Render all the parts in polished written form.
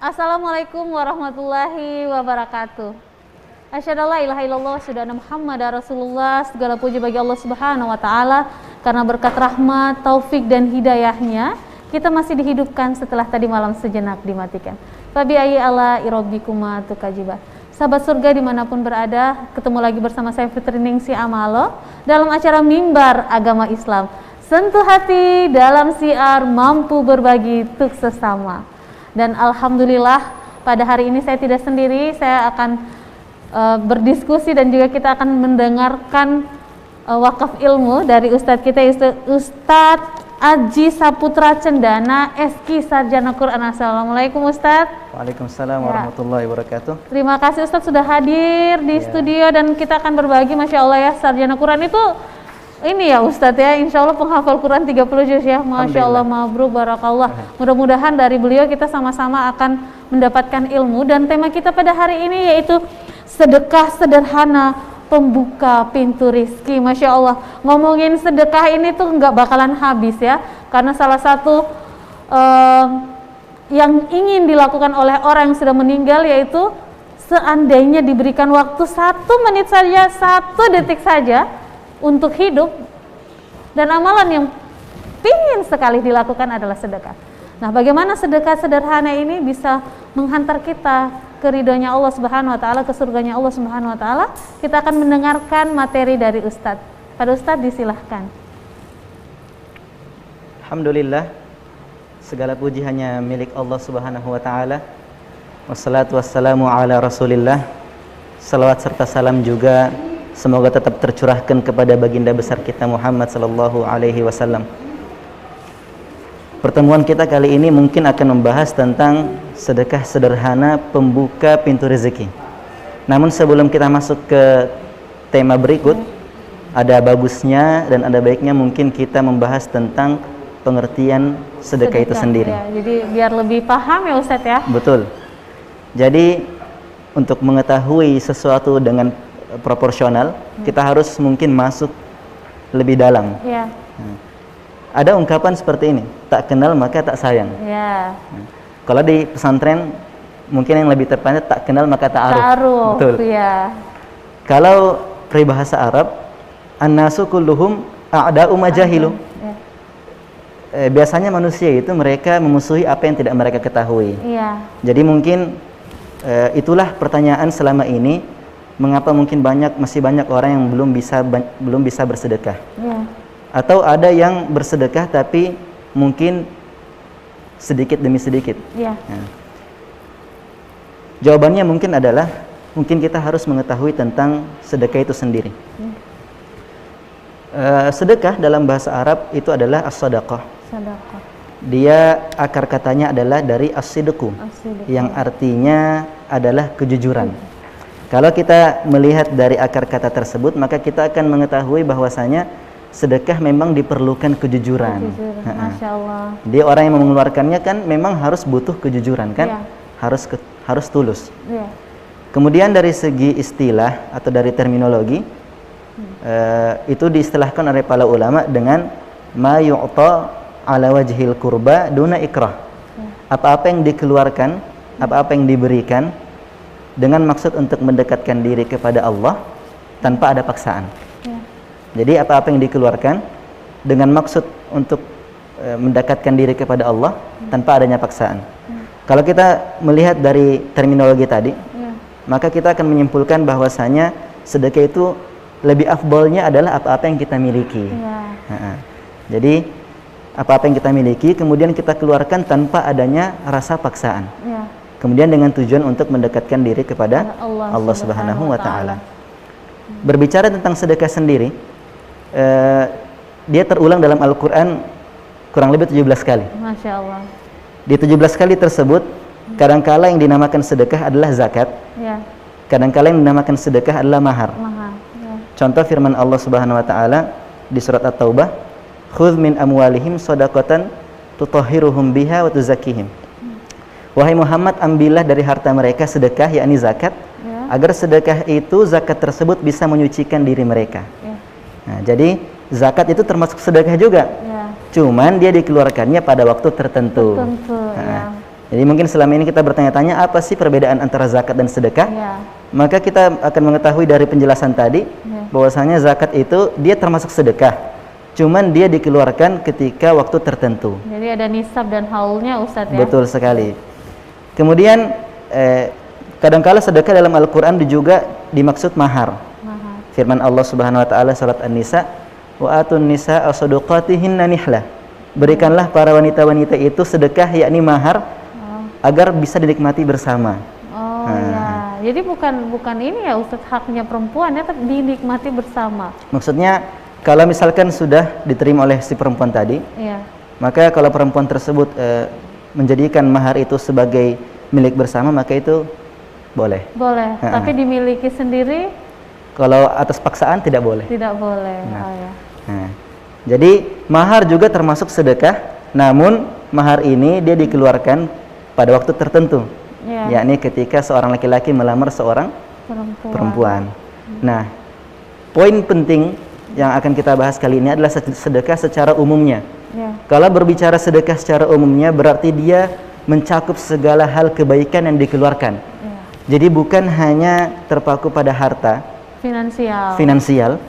Assalamualaikum warahmatullahi wabarakatuh. Asyhadu an la ilaha illallah wa asyhadu anna Muhammadar Rasulullah. Segala puji bagi Allah Subhanahu wa taala karena berkat rahmat, taufik dan hidayahnya kita masih dihidupkan setelah tadi malam sejenak dimatikan. Fabi ayyi ala rabbikuma tukajiba. Sahabat surga dimanapun berada, ketemu lagi bersama saya Fitri Ningsi Amalo dalam acara Mimbar Agama Islam. Sentuh hati dalam siar mampu berbagi untuk sesama. Dan alhamdulillah pada hari ini saya tidak sendiri, saya akan berdiskusi dan juga kita akan mendengarkan wakaf ilmu dari Ustadz kita, Ustadz Aji Saputra Cendana, SQ Sarjana Quran. Assalamualaikum Ustadz. Waalaikumsalam warahmatullahi wabarakatuh. Terima kasih Ustadz sudah hadir di studio dan kita akan berbagi. Masya Allah ya, Sarjana Quran itu ini ya Ustadz ya, insya Allah penghafal Quran 30 juz ya. Masya Allah, mabruk, barakallah. Mudah-mudahan dari beliau kita sama-sama akan mendapatkan ilmu. Dan tema kita pada hari ini yaitu sedekah sederhana pembuka pintu rizki. Masya Allah, ngomongin sedekah ini tuh nggak bakalan habis ya. Karena salah satu yang ingin dilakukan oleh orang yang sudah meninggal yaitu seandainya diberikan waktu 1 menit saja, 1 detik saja untuk hidup, dan amalan yang ingin sekali dilakukan adalah sedekah. Nah, bagaimana sedekah sederhana ini bisa menghantar kita ke ridhonya Allah Subhanahu wa taala, ke surganya Allah Subhanahu wa taala? Kita akan mendengarkan materi dari Ustadz. Pada Ustadz disilahkan. Alhamdulillah, segala puji hanya milik Allah Subhanahu wa taala. Wassalatu wassalamu ala Rasulillah. Salawat serta salam juga semoga tetap tercurahkan kepada baginda besar kita Muhammad sallallahu alaihi wasallam. Pertemuan kita kali ini mungkin akan membahas tentang sedekah sederhana pembuka pintu rezeki. Namun sebelum kita masuk ke tema berikut, ada bagusnya dan ada baiknya mungkin kita membahas tentang pengertian sedekah itu sendiri. Ya, jadi biar lebih paham ya Ustadz ya. Betul. Jadi untuk mengetahui sesuatu dengan proporsional, kita harus mungkin masuk lebih dalam. Ya. Ada ungkapan seperti ini, tak kenal maka tak sayang. Ya. Kalau di pesantren mungkin yang lebih tepatnya tak kenal maka tak aruf. Ta'aruf. Betul. Ya. Kalau peribahasa Arab, an-nasu kulluhum a'da'u majahilu. Ya. Biasanya manusia itu mereka memusuhi apa yang tidak mereka ketahui. Ya. Jadi mungkin itulah pertanyaan selama ini, mengapa mungkin masih banyak orang yang belum bisa bersedekah. Ya. Atau ada yang bersedekah tapi mungkin sedikit demi sedikit. Ya. Nah, jawabannya mungkin adalah kita harus mengetahui tentang sedekah itu sendiri. Sedekah dalam bahasa Arab itu adalah as-sadaqah. Sedekah. Dia akar katanya adalah dari as-sidqu, yang artinya adalah kejujuran. Kalau kita melihat dari akar kata tersebut, maka kita akan mengetahui bahwasanya sedekah memang diperlukan kejujuran. Masya Allah. Dia orang yang mengeluarkannya kan memang harus butuh kejujuran kan, Ya. harus tulus. Ya. Kemudian dari segi istilah atau dari terminologi, itu diistilahkan oleh para ulama dengan ma yu'ta ala wajhil kurba duna ikrah. Apa-apa yang dikeluarkan, apa-apa yang diberikan dengan maksud untuk mendekatkan diri kepada Allah tanpa ada paksaan. Ya. Jadi apa-apa yang dikeluarkan dengan maksud untuk mendekatkan diri kepada Allah tanpa adanya paksaan. Kalau kita melihat dari terminologi tadi, maka kita akan menyimpulkan bahwasanya sedekah itu lebih afdolnya adalah apa-apa yang kita miliki. Ya. Jadi apa-apa yang kita miliki kemudian kita keluarkan tanpa adanya rasa paksaan. Ya. Kemudian dengan tujuan untuk mendekatkan diri kepada Allah Subhanahu wa taala. Berbicara tentang sedekah sendiri, dia terulang dalam Al-Qur'an kurang lebih 17 kali. Masya Allah. Di 17 kali tersebut, kadangkala yang dinamakan sedekah adalah zakat. Ya. Kadangkala yang dinamakan sedekah adalah mahar. Ya. Contoh firman Allah Subhanahu wa taala di surat At-Taubah, "Khudz min amwalihim shadaqatan tutahhiruhum biha wa tuzakkihim." Wahai Muhammad, ambillah dari harta mereka sedekah, yakni zakat, agar sedekah itu, zakat tersebut bisa menyucikan diri mereka. Nah, jadi zakat itu termasuk sedekah juga. Cuman dia dikeluarkannya pada waktu tertentu. Jadi mungkin selama ini kita bertanya-tanya apa sih perbedaan antara zakat dan sedekah? Ya. Maka kita akan mengetahui dari penjelasan tadi bahwasanya zakat itu dia termasuk sedekah. Cuman dia dikeluarkan ketika waktu tertentu. Jadi ada nisab dan haulnya Ustadz ya. Betul sekali. Kemudian kadangkala sedekah dalam Al-Qur'an juga dimaksud mahar. Mahar. Firman Allah Subhanahu wa taala surat An-Nisa, "Wa atun nisaa shadaqatihinna nihlah." Berikanlah para wanita-wanita itu sedekah yakni mahar agar bisa dinikmati bersama. Oh ya. Jadi bukan ini ya Ustadz, haknya perempuan ya, tapi dinikmati bersama. Maksudnya kalau misalkan sudah diterima oleh si perempuan tadi, Iya. maka kalau perempuan tersebut menjadikan mahar itu sebagai milik bersama, maka itu boleh. Boleh, tapi dimiliki sendiri Kalau atas paksaan tidak boleh. tidak boleh. Nah. Oh ya. Nah, jadi mahar juga termasuk sedekah, namun mahar ini dia dikeluarkan pada waktu tertentu, Ya. yakni ketika seorang laki-laki melamar seorang perempuan. Nah, poin penting yang akan kita bahas kali ini adalah sedekah secara umumnya. Ya. Kalau berbicara sedekah secara umumnya berarti dia mencakup segala hal kebaikan yang dikeluarkan. Ya. Jadi bukan hanya terpaku pada harta finansial,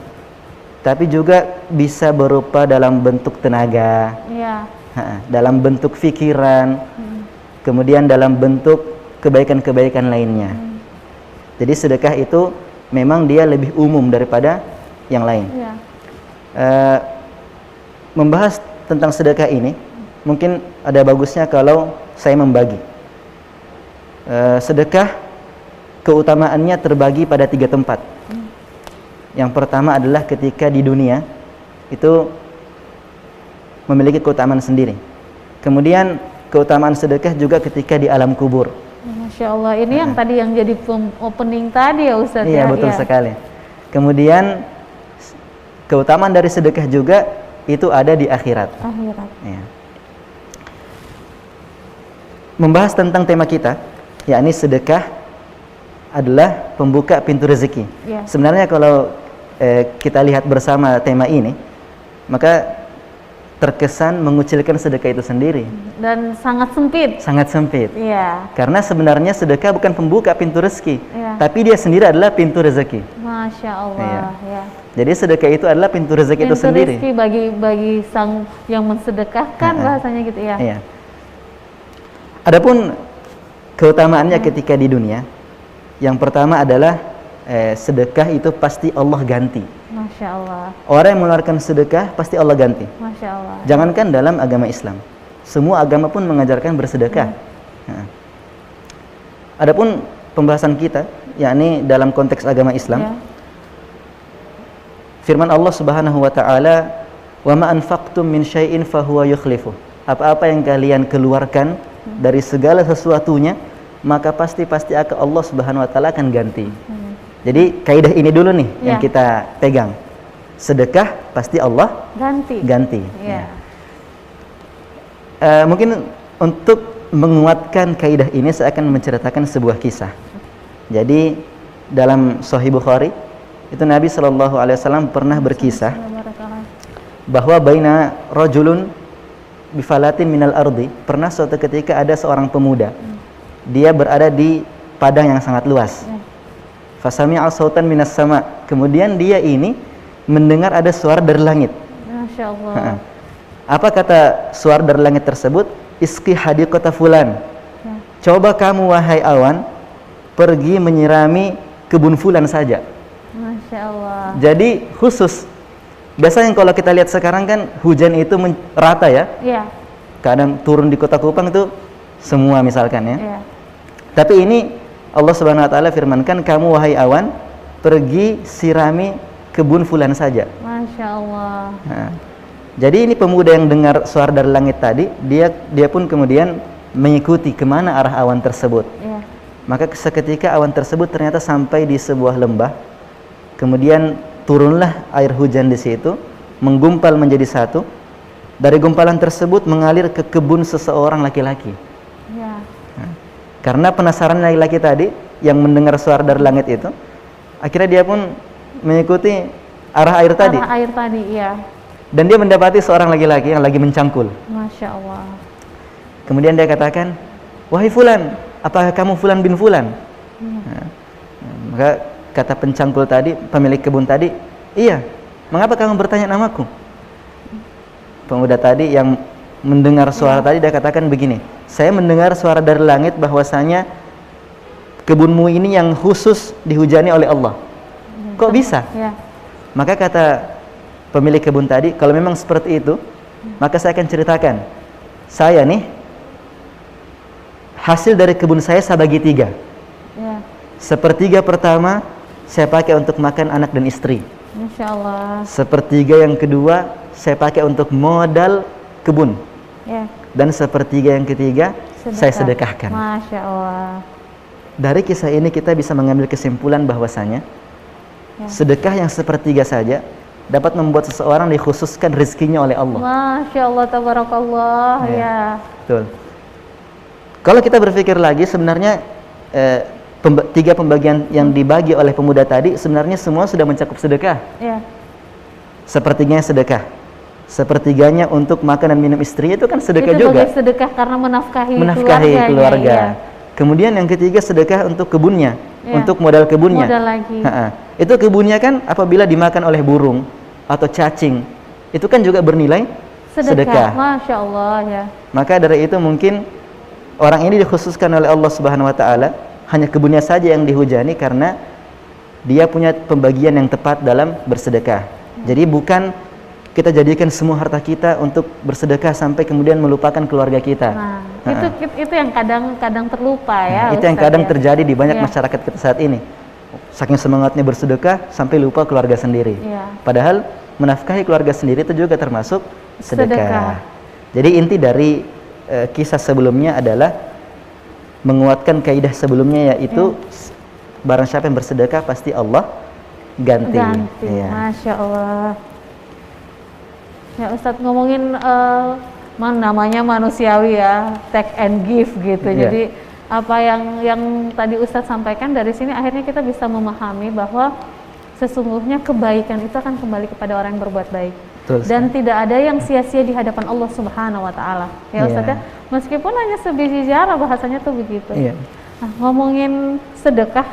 tapi juga bisa berupa dalam bentuk tenaga, Ya. dalam bentuk pikiran, kemudian dalam bentuk kebaikan-kebaikan lainnya. Jadi sedekah itu memang dia lebih umum daripada yang lain. Ya. Membahas tentang sedekah ini, mungkin ada bagusnya kalau saya membagi. Sedekah keutamaannya terbagi pada 3 tempat. Yang pertama adalah ketika di dunia itu memiliki keutamaan sendiri. Kemudian keutamaan sedekah juga ketika di alam kubur. Masya Allah, ini yang tadi yang jadi opening tadi ya Ustadz. Iya, betul sekali. Kemudian keutamaan dari sedekah juga itu ada di akhirat. Ya. Membahas tentang tema kita, yakni sedekah adalah pembuka pintu rezeki. Ya. Sebenarnya kalau kita lihat bersama tema ini, maka terkesan mengucilkan sedekah itu sendiri. Dan sangat sempit. Sangat sempit. Iya. Karena sebenarnya sedekah bukan pembuka pintu rezeki, Iya. tapi dia sendiri adalah pintu rezeki. Masya Allah. Iya. Ya. Jadi sedekah itu adalah pintu rezeki itu sendiri. Pintu rezeki bagi sang yang mensedekahkan, bahasanya gitu ya. Iya. Adapun keutamaannya ketika di dunia, yang pertama adalah sedekah itu pasti Allah ganti. Masya Allah. Orang yang mengeluarkan sedekah pasti Allah ganti. Masya Allah. Jangankan dalam agama Islam, semua agama pun mengajarkan bersedekah. Nah. Adapun pembahasan kita, yakni dalam konteks agama Islam, Ya. firman Allah Subhanahu wa taala, "Wa ma anfaqtum min syai'in fahuwa yukhlifuh." Apa-apa yang kalian keluarkan dari segala sesuatunya, maka pasti akan Allah Subhanahu wa taala akan ganti. Jadi kaidah ini dulu nih yang kita pegang. Sedekah pasti Allah ganti. Ya. Mungkin untuk menguatkan kaidah ini saya akan menceritakan sebuah kisah. Jadi dalam Sahih Bukhari itu Nabi SAW pernah berkisah bahwa baina rajulun bifalatin minal ardi, pernah suatu ketika ada seorang pemuda, dia berada di padang yang sangat luas. Fasami'a sautan minas sama, kemudian dia ini mendengar ada suara dari langit. Masya Allah. Apa kata suara dari langit tersebut? Iski hadiqata fulan. Coba kamu wahai awan pergi menyirami kebun fulan saja. Masya Allah. Jadi khusus. Biasanya kalau kita lihat sekarang kan hujan itu rata ya. Iya. Kadang turun di Kota Kupang itu semua misalkan ya. Iya. Tapi ini Allah Subhanahu wa taala firmankan, kamu wahai awan pergi sirami kebun fulan saja. Masya Allah. Nah, jadi ini pemuda yang dengar suara dari langit tadi, dia pun kemudian mengikuti kemana arah awan tersebut. Iya. Maka seketika awan tersebut ternyata sampai di sebuah lembah. Kemudian turunlah air hujan di situ, menggumpal menjadi satu. Dari gumpalan tersebut mengalir ke kebun seseorang laki-laki. Iya. Karena penasaran laki-laki tadi yang mendengar suara dari langit itu, akhirnya dia pun mengikuti arah air tadi. Arah air tadi, iya. Dan dia mendapati seorang laki-laki yang lagi mencangkul. Masya Allah. Kemudian dia katakan, wahai fulan, apakah kamu fulan bin fulan? Nah, maka kata pencangkul tadi, pemilik kebun tadi, iya. Mengapa kamu bertanya namaku? Pemuda tadi yang mendengar suara tadi dia katakan begini, saya mendengar suara dari langit bahwasanya kebunmu ini yang khusus dihujani oleh Allah. Kok bisa? Ya. Maka kata pemilik kebun tadi, kalau memang seperti itu, maka saya akan ceritakan. Saya nih, hasil dari kebun saya bagi 3. Ya. Sepertiga pertama saya pakai untuk makan anak dan istri. Masya Allah. Sepertiga yang kedua saya pakai untuk modal kebun. Ya. Dan sepertiga yang ketiga saya sedekahkan. Masya Allah. Dari kisah ini kita bisa mengambil kesimpulan bahwasanya sedekah yang sepertiga saja dapat membuat seseorang dikhususkan rezekinya oleh Allah. Masya Allah, tabarakallah. Ya. Betul. Kalau kita berpikir lagi, sebenarnya 3 pembagian yang dibagi oleh pemuda tadi sebenarnya semua sudah mencakup sedekah. Ya. Sepertiganya sedekah, sepertiganya untuk makan dan minum istri, itu kan sedekah itu juga. Itu sedekah karena menafkahi keluarga. Ya. Kemudian yang ketiga sedekah untuk kebunnya, untuk modal kebunnya. Modal lagi. Itu kebunnya kan apabila dimakan oleh burung atau cacing, itu kan juga bernilai sedekah. Masya Allah ya. Maka dari itu mungkin orang ini dikhususkan oleh Allah Subhanahu Wa Taala, hanya kebunnya saja yang dihujani karena dia punya pembagian yang tepat dalam bersedekah. Jadi bukan kita jadikan semua harta kita untuk bersedekah sampai kemudian melupakan keluarga kita. Nah, itu yang kadang terlupa ya. Itu yang kadang terjadi di banyak masyarakat kita saat ini. Saking semangatnya bersedekah sampai lupa keluarga sendiri. Padahal menafkahi keluarga sendiri itu juga termasuk sedekah. Jadi inti dari kisah sebelumnya adalah menguatkan kaidah sebelumnya, yaitu barang siapa yang bersedekah pasti Allah ganti. Masya Allah. Ya Ustadz, ngomongin namanya manusiawi ya, take and give gitu. Jadi apa yang tadi Ustadz sampaikan, dari sini akhirnya kita bisa memahami bahwa sesungguhnya kebaikan itu akan kembali kepada orang yang berbuat baik. Dan tidak ada yang sia-sia di hadapan Allah Subhanahu Wa Taala. Ya Ustadz ya, meskipun hanya sebiji zarah, bahasanya tuh begitu. Nah, ngomongin sedekah,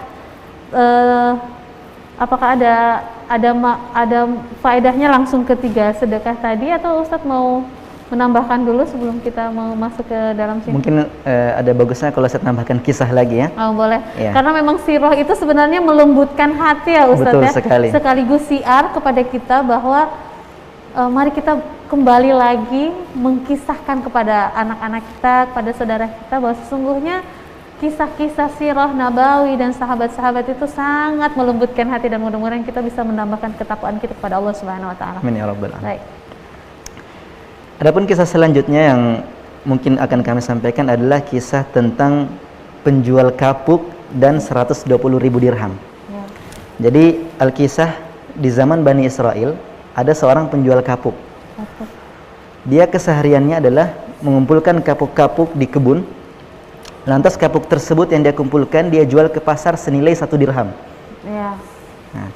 apakah ada faedahnya langsung ketiga sedekah tadi, atau Ustadz mau menambahkan dulu sebelum kita mau masuk ke dalam sini? Mungkin ada bagusnya kalau saya tambahkan kisah lagi ya. Oh boleh. Karena memang sirah itu sebenarnya melembutkan hati ya Ustadz. Betul sekali. Sekaligus siar kepada kita bahwa mari kita kembali lagi mengkisahkan kepada anak-anak kita, kepada saudara kita, bahwa sesungguhnya kisah-kisah sirah nabawi dan sahabat-sahabat itu sangat melembutkan hati, dan mudah-mudahan kita bisa menambahkan ketakwaan kita kepada Allah Subhanahu Wa Taala. Amin ya rabbal alamin. Baik. Adapun kisah selanjutnya yang mungkin akan kami sampaikan adalah kisah tentang penjual kapuk dan 120.000 dirham. Jadi Al-Kisah di zaman Bani Israel, ada seorang penjual kapuk. Dia kesehariannya adalah mengumpulkan kapuk-kapuk di kebun. Lantas kapuk tersebut yang dia kumpulkan, dia jual ke pasar senilai 1 dirham. Nah,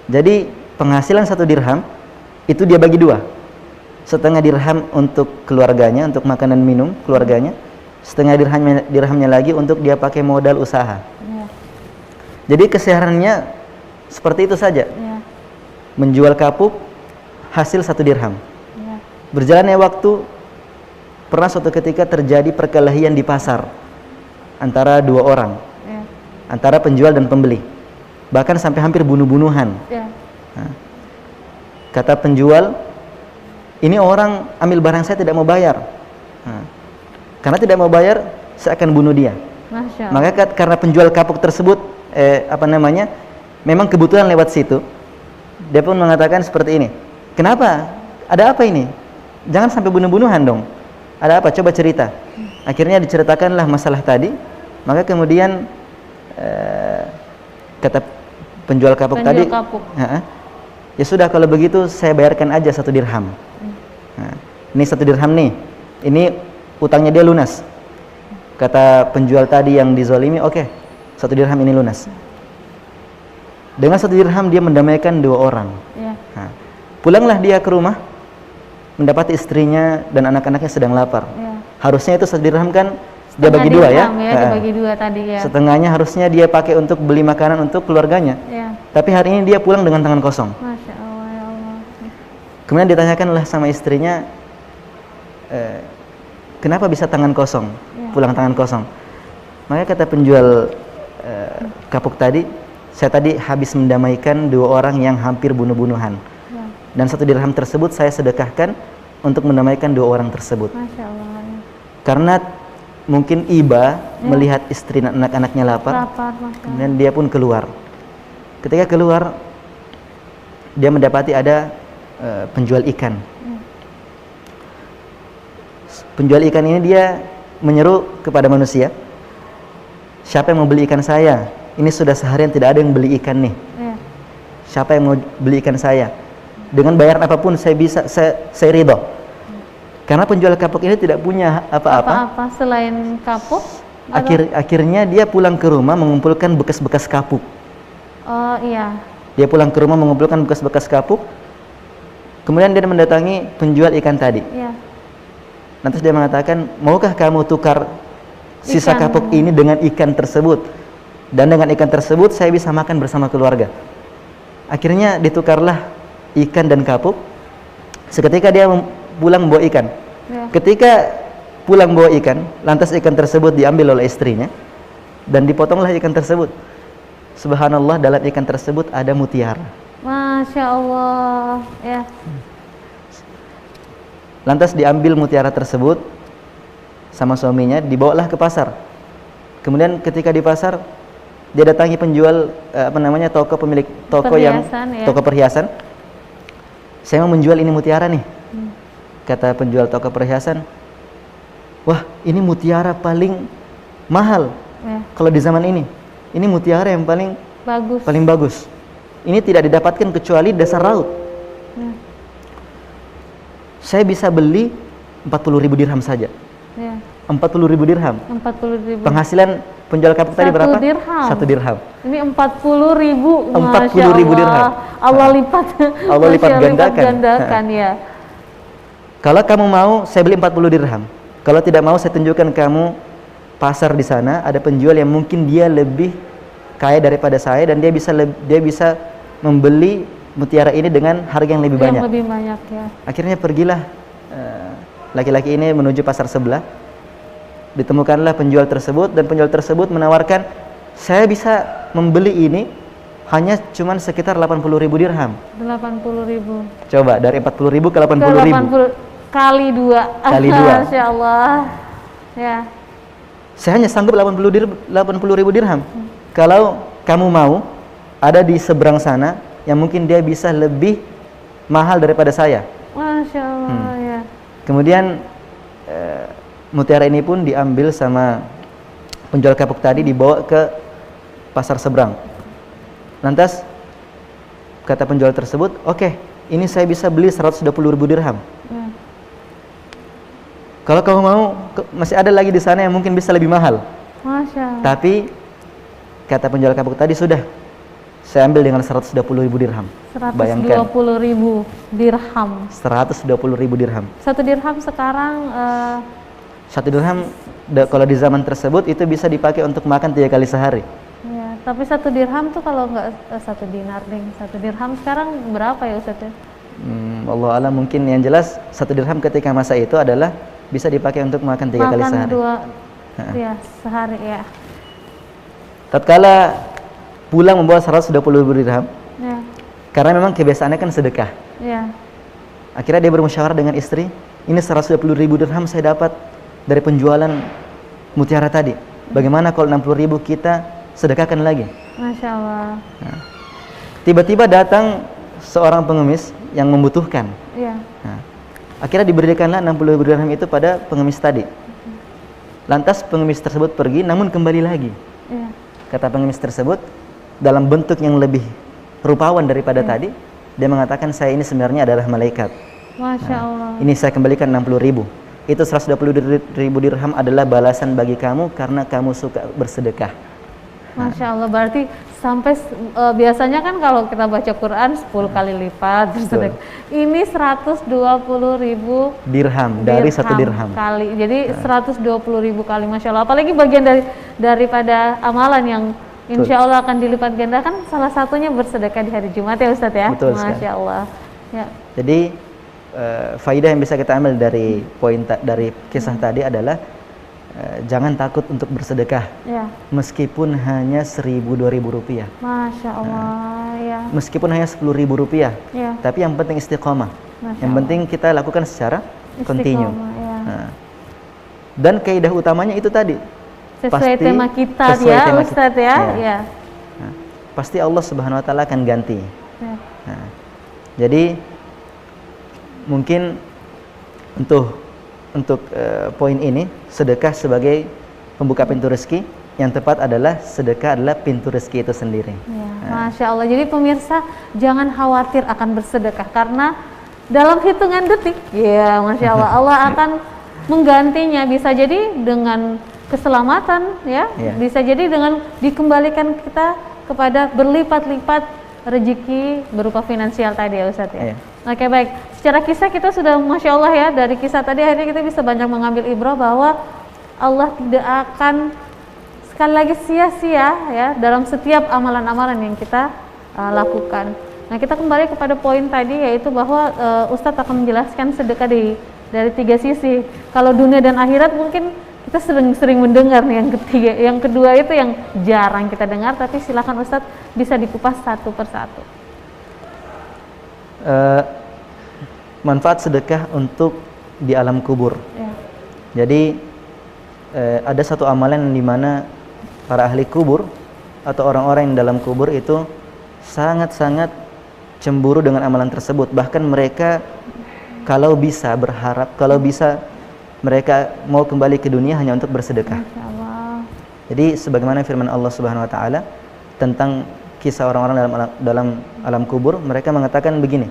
jadi penghasilan 1 dirham itu dia bagi 2. Setengah dirham untuk keluarganya, untuk makan dan minum keluarganya. Setengah dirhamnya lagi untuk dia pakai modal usaha. Jadi kesehariannya seperti itu saja. Menjual kapuk, hasil 1 dirham. Berjalannya waktu, pernah suatu ketika terjadi perkelahian di pasar antara 2 orang, antara penjual dan pembeli, bahkan sampai hampir bunuh-bunuhan. Nah, kata penjual, ini orang ambil barang saya tidak mau bayar. Nah, karena tidak mau bayar, saya akan bunuh dia. Maka karena penjual kapuk tersebut memang kebetulan lewat situ, dia pun mengatakan seperti ini, kenapa? Ada apa ini? Jangan sampai bunuh-bunuhan dong. Ada apa? Coba cerita. Akhirnya diceritakanlah masalah tadi. Maka kemudian kata penjual kapuk tadi, ya sudah kalau begitu saya bayarkan aja 1 dirham. Nah, ini 1 dirham nih, ini utangnya dia lunas. Kata penjual tadi yang dizolimi, oke, 1 dirham ini lunas. Dengan 1 dirham dia mendamaikan 2 orang. Nah, pulanglah dia ke rumah, mendapati istrinya dan anak-anaknya sedang lapar. Harusnya itu 1 dirham kan dia bagi dua ya. Dibagi dua tadi ya. Setengahnya harusnya dia pakai untuk beli makanan untuk keluarganya. Ya. Tapi hari ini dia pulang dengan tangan kosong. Masya Allah, ya Allah. Kemudian ditanyakanlah sama istrinya, kenapa bisa tangan kosong, pulang tangan kosong? Maka kata penjual kapuk tadi, saya tadi habis mendamaikan dua orang yang hampir bunuh-bunuhan. Ya. Dan 1 dirham tersebut saya sedekahkan untuk mendamaikan dua orang tersebut. Masya Allah. Ya. Karena mungkin iba melihat istri dan anak-anaknya lapar, dan dia pun keluar. Ketika keluar, dia mendapati ada penjual ikan. Penjual ikan ini dia menyeru kepada manusia, siapa yang mau beli ikan saya? Ini sudah seharian tidak ada yang beli ikan nih. Siapa yang mau beli ikan saya? Dengan bayaran apapun saya bisa, saya ridho. Karena penjual kapuk ini tidak punya apa-apa selain kapuk. Akhirnya dia pulang ke rumah mengumpulkan bekas-bekas kapuk. Oh iya. Dia pulang ke rumah mengumpulkan bekas-bekas kapuk. Kemudian dia mendatangi penjual ikan tadi. Iya. Lantas dia mengatakan, maukah kamu tukar sisa kapuk ini dengan ikan tersebut? Dan dengan ikan tersebut saya bisa makan bersama keluarga. Akhirnya ditukarlah ikan dan kapuk. Seketika dia pulang membawa ikan. Ya. Ketika pulang membawa ikan, lantas ikan tersebut diambil oleh istrinya dan dipotonglah ikan tersebut. Subhanallah, dalam ikan tersebut ada mutiara. Masya Allah. Ya. Lantas diambil mutiara tersebut sama suaminya, dibawalah ke pasar. Kemudian ketika di pasar, dia datangi penjual toko pemilik toko toko perhiasan. Saya mau menjual ini mutiara nih. Kata penjual toko perhiasan, wah ini mutiara paling mahal kalau di zaman ini. Ini mutiara yang paling bagus. Ini tidak didapatkan kecuali dasar laut. Saya bisa beli 40.000 dirham saja. 40.000 dirham. 40.000. Penghasilan penjual kapuk tadi berapa? 1 dirham. Ini 40.000. 40.000 dirham. Allah lipat. Allah lipat gandakan ya. Kalau kamu mau, saya beli 40 dirham. Kalau tidak mau, saya tunjukkan kamu pasar di sana, ada penjual yang mungkin dia lebih kaya daripada saya dan dia bisa membeli mutiara ini dengan harga yang lebih banyak. Lebih banyak ya. Akhirnya pergilah laki-laki ini menuju pasar sebelah. Ditemukanlah penjual tersebut dan penjual tersebut menawarkan, saya bisa membeli ini hanya cuman sekitar 80.000 dirham. 80.000. Coba dari 40.000 ke 80.000. Kali dua. Masya Allah. Ya. Saya hanya sanggup 80.000 dirham. Kalau kamu mau, ada di seberang sana yang mungkin dia bisa lebih mahal daripada saya. Masya Allah. Ya. Kemudian mutiara ini pun diambil sama penjual kapuk tadi, dibawa ke pasar seberang. Lantas kata penjual tersebut, oke, ini saya bisa beli 120.000 dirham. Kalau kamu mau, masih ada lagi di sana yang mungkin bisa lebih mahal. Masya Allah. Tapi kata penjual kapuk tadi, sudah, saya ambil dengan 120.000 dirham. 120.000 dirham. 120.000 dirham. 1 dirham sekarang 1 dirham kalau di zaman tersebut itu bisa dipakai untuk makan 3 kali sehari. Ya, tapi 1 dirham tuh kalau nggak 1 dinar ding. 1 dirham sekarang berapa ya Ustaz? Allah alam, mungkin yang jelas 1 dirham ketika masa itu adalah bisa dipakai untuk makan 3 kali sehari. Ya, sehari ya. Tatkala pulang membawa 120.000 dirham, ya. Karena memang kebiasaannya kan sedekah. Ya. Akhirnya dia bermusyawarah dengan istri, ini 120.000 dirham saya dapat dari penjualan mutiara tadi. Bagaimana kalau 60.000 kita sedekahkan lagi? Masya Allah. Nah, tiba-tiba datang seorang pengemis yang membutuhkan. Ya. Nah, akhirnya diberikanlah 60.000 dirham itu pada pengemis tadi. Lantas pengemis tersebut pergi, namun kembali lagi. Ya. Kata pengemis tersebut, dalam bentuk yang lebih rupawan daripada tadi, dia mengatakan, saya ini sebenarnya adalah malaikat. Masya Allah. Ini saya kembalikan 60.000. Itu 120.000 dirham adalah balasan bagi kamu karena kamu suka bersedekah. Masya Allah, berarti sampai biasanya kan kalau kita baca Quran 10 kali lipat bersedekah. Ini 120.000 dirham dari 1 dirham kali. Jadi 120.000 kali, Masya Allah. Apalagi bagian daripada amalan yang insya Allah akan dilipat gandakan, salah satunya bersedekah di hari Jumat ya Ustadz ya. Betul Masya Allah. Ya. Jadi faidah yang bisa kita ambil dari dari kisah tadi adalah jangan takut untuk bersedekah, Ya. meskipun hanya 1.000-2.000 rupiah. Masya Allah. Ya. Meskipun hanya 10.000 rupiah, Ya. tapi yang penting istiqomah. Masya Yang Allah. penting kita lakukan secara kontinu. Istiqomah, ya. Nah, dan kaidah utamanya itu tadi. Sesuai Pasti tema kita sesuai ya tema Ustadz kita. ya. Ya. Ya. Nah, pasti Allah Subhanahu Wa Taala akan ganti. Ya. Nah, jadi mungkin untuk poin ini, sedekah sebagai pembuka pintu rezeki, yang tepat adalah sedekah adalah pintu rezeki itu sendiri. Ya, Masya Allah. Jadi pemirsa jangan khawatir akan bersedekah, karena dalam hitungan detik, ya Masya Allah, Allah akan menggantinya. Bisa jadi dengan keselamatan, ya, bisa jadi dengan dikembalikan kita kepada berlipat-lipat rezeki berupa finansial tadi ya Ustadz ya. Oke, baik. Secara kisah kita sudah Masya Allah ya, dari kisah tadi akhirnya kita bisa banyak mengambil ibrah bahwa Allah tidak akan sekali lagi sia-sia ya dalam setiap amalan-amalan yang kita lakukan. Nah, kita kembali kepada poin tadi, yaitu bahwa Ustadz akan menjelaskan sedekah dari 3 sisi. Kalau dunia dan akhirat mungkin kita sering mendengar nih, yang ketiga, yang kedua itu yang jarang kita dengar, tapi silakan Ustadz bisa dikupas satu persatu. Manfaat sedekah untuk di alam kubur. Ya. Jadi ada satu amalan di mana para ahli kubur atau orang-orang yang dalam kubur itu sangat-sangat cemburu dengan amalan tersebut. Bahkan mereka kalau bisa berharap, kalau bisa mereka mau kembali ke dunia hanya untuk bersedekah. Masya Allah. Jadi sebagaimana firman Allah Subhanahu Wa Taala tentang kisah orang-orang dalam alam kubur, mereka mengatakan begini,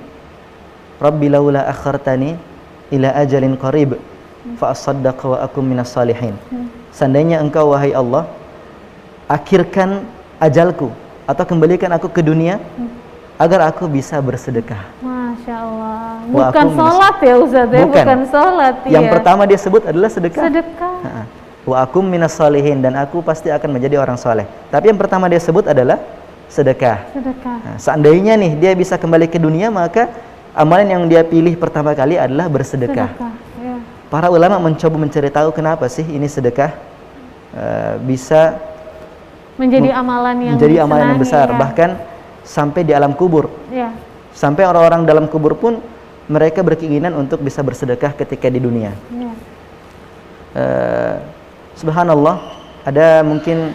Rabbi laula akhartani ila ajalin qarib fa asaddaqa wa akum minas salihin. Seandainya engkau wahai Allah akhirkan ajalku atau kembalikan aku ke dunia agar aku bisa bersedekah. Masya Allah. Bukan sholat ya Ustaz ya, bukan sholat. Yang pertama dia sebut adalah sedekah. Sedekah. Wa akum minas salihin, dan aku pasti akan menjadi orang soleh. Tapi yang pertama dia sebut adalah sedekah. Sedekah. Nah, seandainya nih dia bisa kembali ke dunia, maka amalan yang dia pilih pertama kali adalah bersedekah. Sedekah. Ya. Para ulama mencoba mencari tahu kenapa sih ini sedekah bisa menjadi amalan yang besar, ya. bahkan sampai di alam kubur. Ya. Sampai orang-orang dalam kubur pun mereka berkeinginan untuk bisa bersedekah ketika di dunia. Ya. Subhanallah, ada mungkin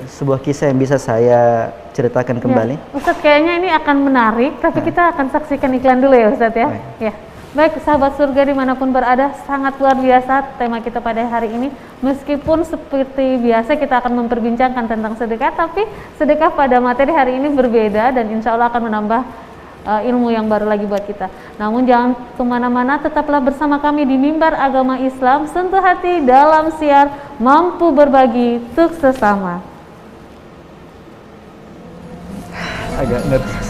sebuah kisah yang bisa saya ceritakan kembali. Ya. Ustadz, kayaknya ini akan menarik, tapi kita akan saksikan iklan dulu ya Ustadz ya. Baik. Ya. Baik, sahabat surga dimanapun berada, sangat luar biasa tema kita pada hari ini. Meskipun seperti biasa kita akan memperbincangkan tentang sedekah, tapi sedekah pada materi hari ini berbeda dan insya Allah akan menambah ilmu yang baru lagi buat kita. Namun jangan kemana-mana, tetaplah bersama kami di Mimbar Agama Islam, sentuh hati dalam siar mampu berbagi untuk sesama. Agak nervous.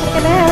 Oke deh.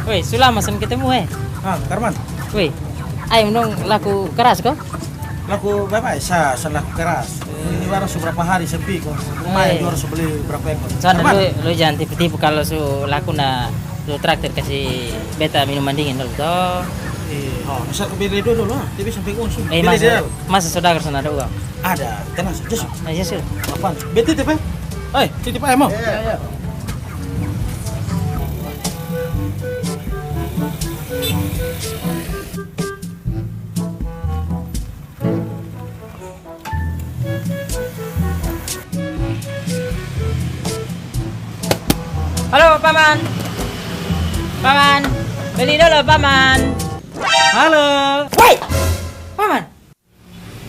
Woi, sudah masan ketemu Karman. Woi, ayo dong laku keras kok. Laku berapa ya? Laku keras. Ini baru seberapa hari sepi kok. Lumayan jual beli berapa ekor. Soalnya lu jangan tipu-tipu kalau su laku lu traktir kasih beta minuman dingin dulu toh. Oh, bisa kebeli dulu lah. Tapi sampai konsum. Masa saudara sana ada uang? Ada. Tenang saja. Ayo sih. Apaan? Beti titip titip aja mau. Iya. paman. Paman, beli dulu paman. Halo. Woi, paman.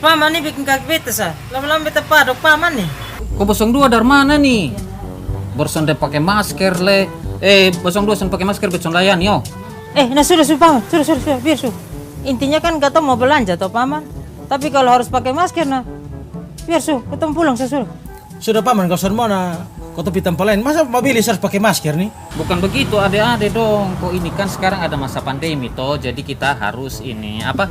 Paman ini bikin kaki beta sah. Lama-lama beta padok paman nih. Kok 02 dari mana nih? Borson deh pakai masker le. 02 sen pakai masker beton layan yo. Nah sudah paman, sudah, biar su. Intinya kan kata mau belanja toh paman. Tapi kalau harus pakai masker nah, biar su, ketemu pulang sudah. Sudah paman, kau mau na kau tepi tempat lain. Masa mobil harus pakai masker nih? Bukan begitu, ade-ade dong. Kok ini kan sekarang ada masa pandemi toh, jadi kita harus ini apa?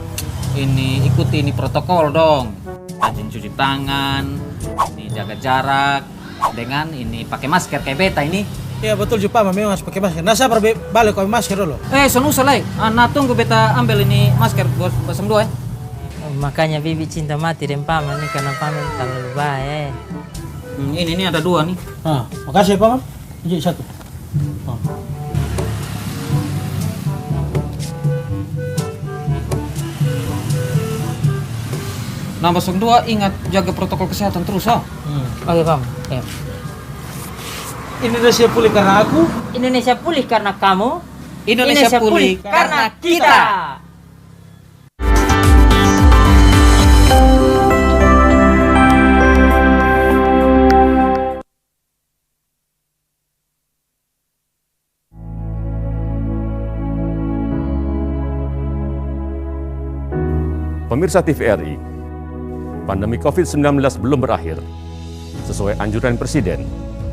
Ini ikuti ini protokol dong. Rajin cuci tangan, ini jaga jarak, dengan ini pakai masker kayak beta ini. Iya betul juga paman, memang harus pakai masker. Nah saya balik kau masker dulu. Sono usah nah tunggu beta ambil ini masker buat 02 Makanya bibi cinta mati dengan paman nih karena paman terlalu baik. Ini ada 2 nih. Makasih ya paman. Ini 1. Nah 02 ingat jaga protokol kesehatan terus Oke paman. Ya. Indonesia pulih karena aku. Indonesia pulih karena kamu. Indonesia pulih karena kita. Pemirsa TVRI, pandemi COVID-19 belum berakhir. Sesuai anjuran Presiden,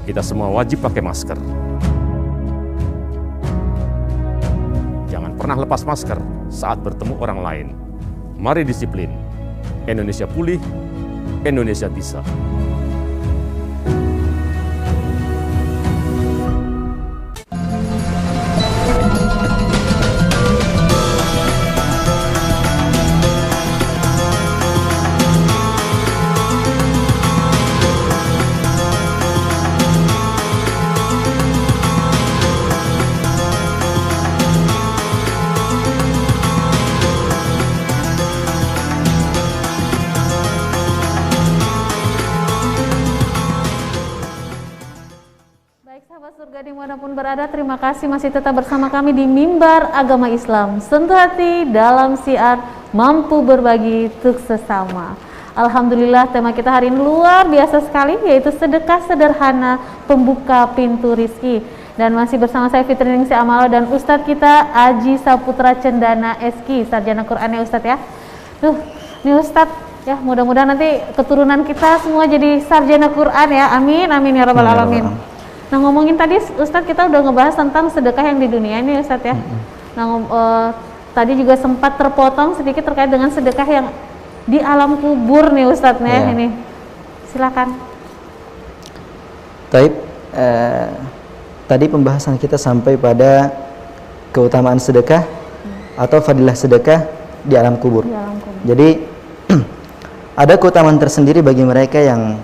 kita semua wajib pakai masker. Jangan pernah lepas masker saat bertemu orang lain. Mari disiplin. Indonesia pulih, Indonesia bisa. Dimanapun berada, terima kasih masih tetap bersama kami di Mimbar Agama Islam. Sentuh hati dalam siar mampu berbagi untuk sesama. Alhamdulillah, tema kita hari ini luar biasa sekali, yaitu sedekah sederhana pembuka pintu rizki. Dan masih bersama saya Fitri Ningsi Amalo dan Ustadz kita Aji Saputra Cendana Eski, sarjana Quran ya Ustadz ya. Nih Ustadz ya, mudah-mudahan nanti keturunan kita semua jadi sarjana Quran ya. Amin amin ya rabbal alamin. Nah ngomongin tadi Ustadz kita udah ngebahas tentang sedekah yang di dunia ini Ustadz ya. Nah tadi juga sempat terpotong sedikit terkait dengan sedekah yang di alam kubur nih Ustadz ya. Ini silakan. Taib, tadi pembahasan kita sampai pada keutamaan sedekah atau fadilah sedekah di alam kubur. Jadi ada keutamaan tersendiri bagi mereka yang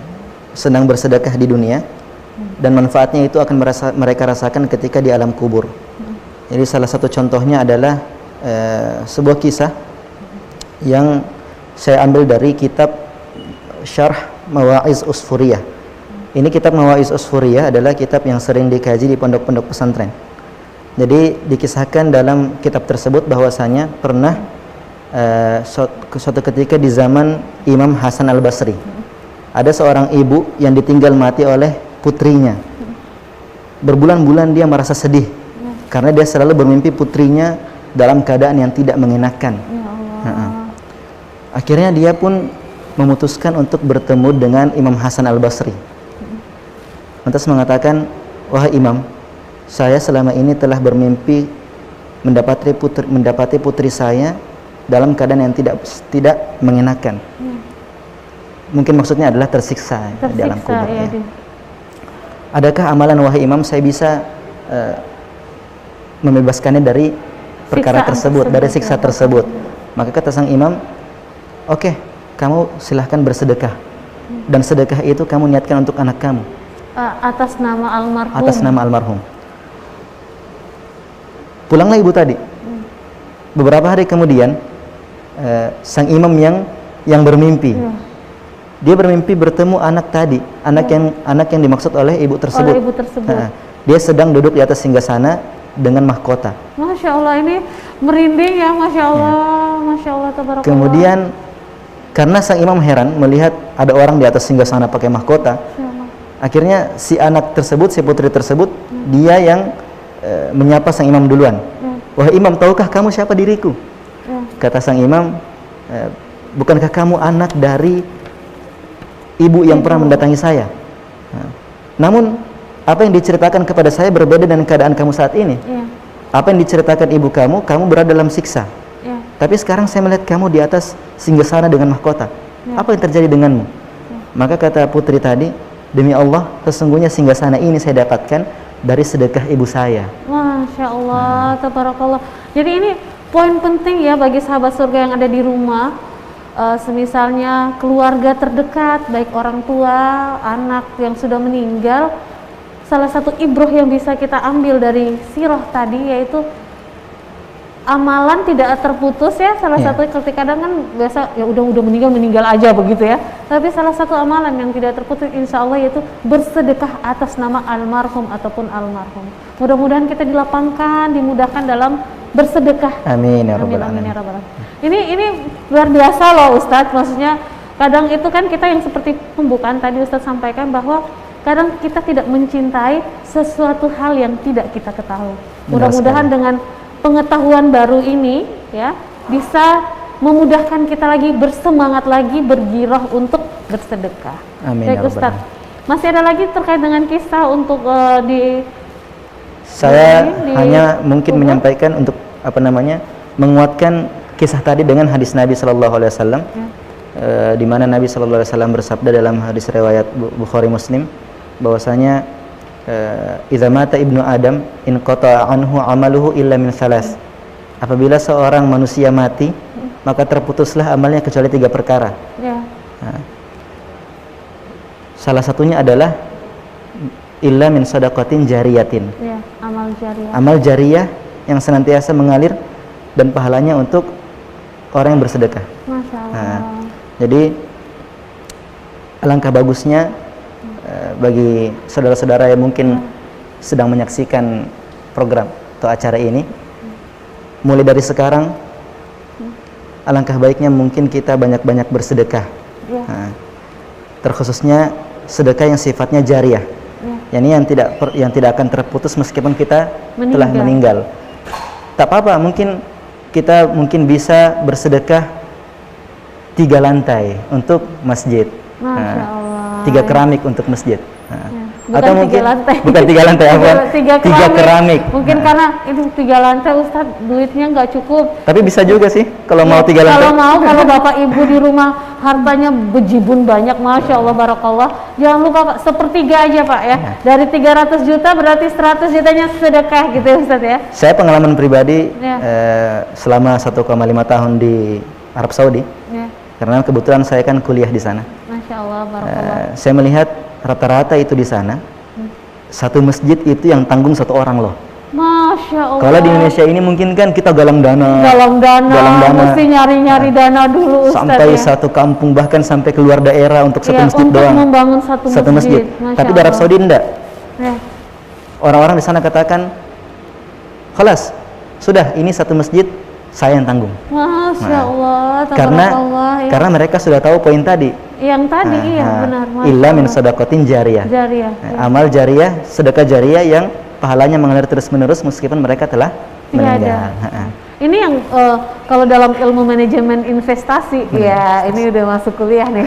sedang bersedekah di dunia. Dan manfaatnya itu akan mereka rasakan ketika di alam kubur. Jadi salah satu contohnya adalah sebuah kisah yang saya ambil dari kitab Syarh Mawa'iz Usfuriyah. Ini kitab Mawa'iz Usfuriyah adalah kitab yang sering dikaji di pondok-pondok pesantren. Jadi dikisahkan dalam kitab tersebut bahwasanya pernah suatu ketika di zaman Imam Hasan Al-Basri, ada seorang ibu yang ditinggal mati oleh putrinya. Berbulan-bulan dia merasa sedih karena dia selalu bermimpi putrinya dalam keadaan yang tidak mengenakan. Akhirnya dia pun memutuskan untuk bertemu dengan Imam Hasan Al-Basri. Lantas mengatakan, "Wahai Imam, saya selama ini telah bermimpi mendapati putri saya dalam keadaan yang tidak mengenakan." Mungkin maksudnya adalah tersiksa di alam kubur. Adakah amalan wahai Imam saya bisa membebaskannya dari perkara tersebut, dari siksa tersebut? Maka kata sang imam, oke, kamu silahkan bersedekah. Dan sedekah itu kamu niatkan untuk anak kamu. Atas nama almarhum. Atas nama almarhum. Pulanglah ibu tadi. Beberapa hari kemudian, sang imam yang bermimpi. Dia bermimpi bertemu anak tadi, anak yang dimaksud oleh ibu tersebut. dia sedang duduk di atas singgasana dengan mahkota. Masya Allah, ini merinding ya, Masya Allah, Masya Allah, tabarakallah. Kemudian karena sang imam heran melihat ada orang di atas singgasana pakai mahkota, akhirnya si anak tersebut, si putri tersebut, dia yang menyapa sang imam duluan. Wahai imam, tahukah kamu siapa diriku? Kata sang imam, bukankah kamu anak dari ibu yang pernah mendatangi saya? Namun apa yang diceritakan kepada saya berbeda dengan keadaan kamu saat ini. Apa yang diceritakan ibu kamu berada dalam siksa. Tapi sekarang saya melihat kamu di atas singgasana dengan mahkota. Apa yang terjadi denganmu? Maka kata putri tadi, demi Allah, sesungguhnya singgasana ini saya dapatkan dari sedekah ibu saya. Masya Allah, tabarakallah. Jadi ini poin penting ya bagi sahabat surga yang ada di rumah. Semisalnya keluarga terdekat, baik orang tua, anak yang sudah meninggal, salah satu ibroh yang bisa kita ambil dari sirah tadi yaitu amalan tidak terputus ya. Salah satu ketika kadang kan biasa ya udah meninggal aja begitu ya. Tapi salah satu amalan yang tidak terputus insya Allah yaitu bersedekah atas nama almarhum ataupun almarhum. Mudah-mudahan kita dilapangkan, dimudahkan dalam bersedekah. Amin ya Amin, rabbal amin alamin. ya rabbal alamin. Ini luar biasa loh Ustadz. Maksudnya kadang itu kan kita yang seperti pembukaan tadi Ustadz sampaikan bahwa kadang kita tidak mencintai sesuatu hal yang tidak kita ketahui. Mudah-mudahan dengan pengetahuan baru ini ya bisa memudahkan kita lagi, bersemangat lagi, bergirah untuk bersedekah. Amin Baik ya rabbal Ustadz, alamin. masih ada lagi terkait dengan kisah untuk Saya di hanya mungkin kubur? menyampaikan untuk menguatkan kisah tadi dengan hadis Nabi Shallallahu Alaihi Wasallam, di mana Nabi Shallallahu Alaihi Wasallam bersabda dalam hadis riwayat Bukhari Muslim bahwasanya idza mata ibnu Adam in qata'a anhu amaluhu illa min salas. Apabila seorang manusia mati, maka terputuslah amalnya kecuali 3 perkara. Nah, salah satunya adalah illa min sadaqatin jariyatin. Amal jariyah. Amal jariyah yang senantiasa mengalir dan pahalanya untuk orang yang bersedekah. Masya Allah. Nah, jadi alangkah bagusnya bagi saudara-saudara yang mungkin sedang menyaksikan program atau acara ini, mulai dari sekarang alangkah baiknya mungkin kita banyak-banyak bersedekah. Nah, terkhususnya sedekah yang sifatnya jariyah, yang tidak akan terputus meskipun kita telah meninggal. Tak apa-apa, mungkin kita bisa bersedekah 3 lantai untuk masjid. Masya Allah. 3 keramik untuk masjid. Bukan atau mungkin 3 lantai. Bukan 3 lantai apa? 3 keramik. Mungkin karena itu 3 lantai Ustadz duitnya nggak cukup. Tapi bisa juga sih kalau mau 3 lantai. Kalau Bapak Ibu di rumah hartanya bejibun banyak, Masya Allah, Barakallah, jangan lupa Pak, 1/3 aja Pak ya. Dari 300 juta berarti 100 jutanya sedekah gitu ya Ustadz ya. Saya pengalaman pribadi selama 1,5 tahun di Arab Saudi. Karena kebetulan saya kan kuliah di sana. Masya Allah, Barakallah. Saya melihat rata-rata itu di sana, satu masjid itu yang tanggung 1 orang loh. Masya Allah. Kalau di Indonesia ini mungkin kan kita galang dana, mesti nyari-nyari dana dulu Ustadz sampai ya. satu kampung, bahkan sampai keluar daerah untuk satu masjid untuk doang. membangun satu masjid. Tapi di Arab Saudi enggak. Orang-orang di sana katakan, "Khalas, sudah ini satu masjid saya yang tanggung." Masya Allah, karena mereka sudah tahu poin tadi. Yang tadi benar. Illa min sadaqatin jariyah. Amal jariyah, sedekah jariyah yang pahalanya mengalir terus-menerus meskipun mereka telah meninggal. Ini yang kalau dalam ilmu manajemen investasi ya, ini udah masuk kuliah nih.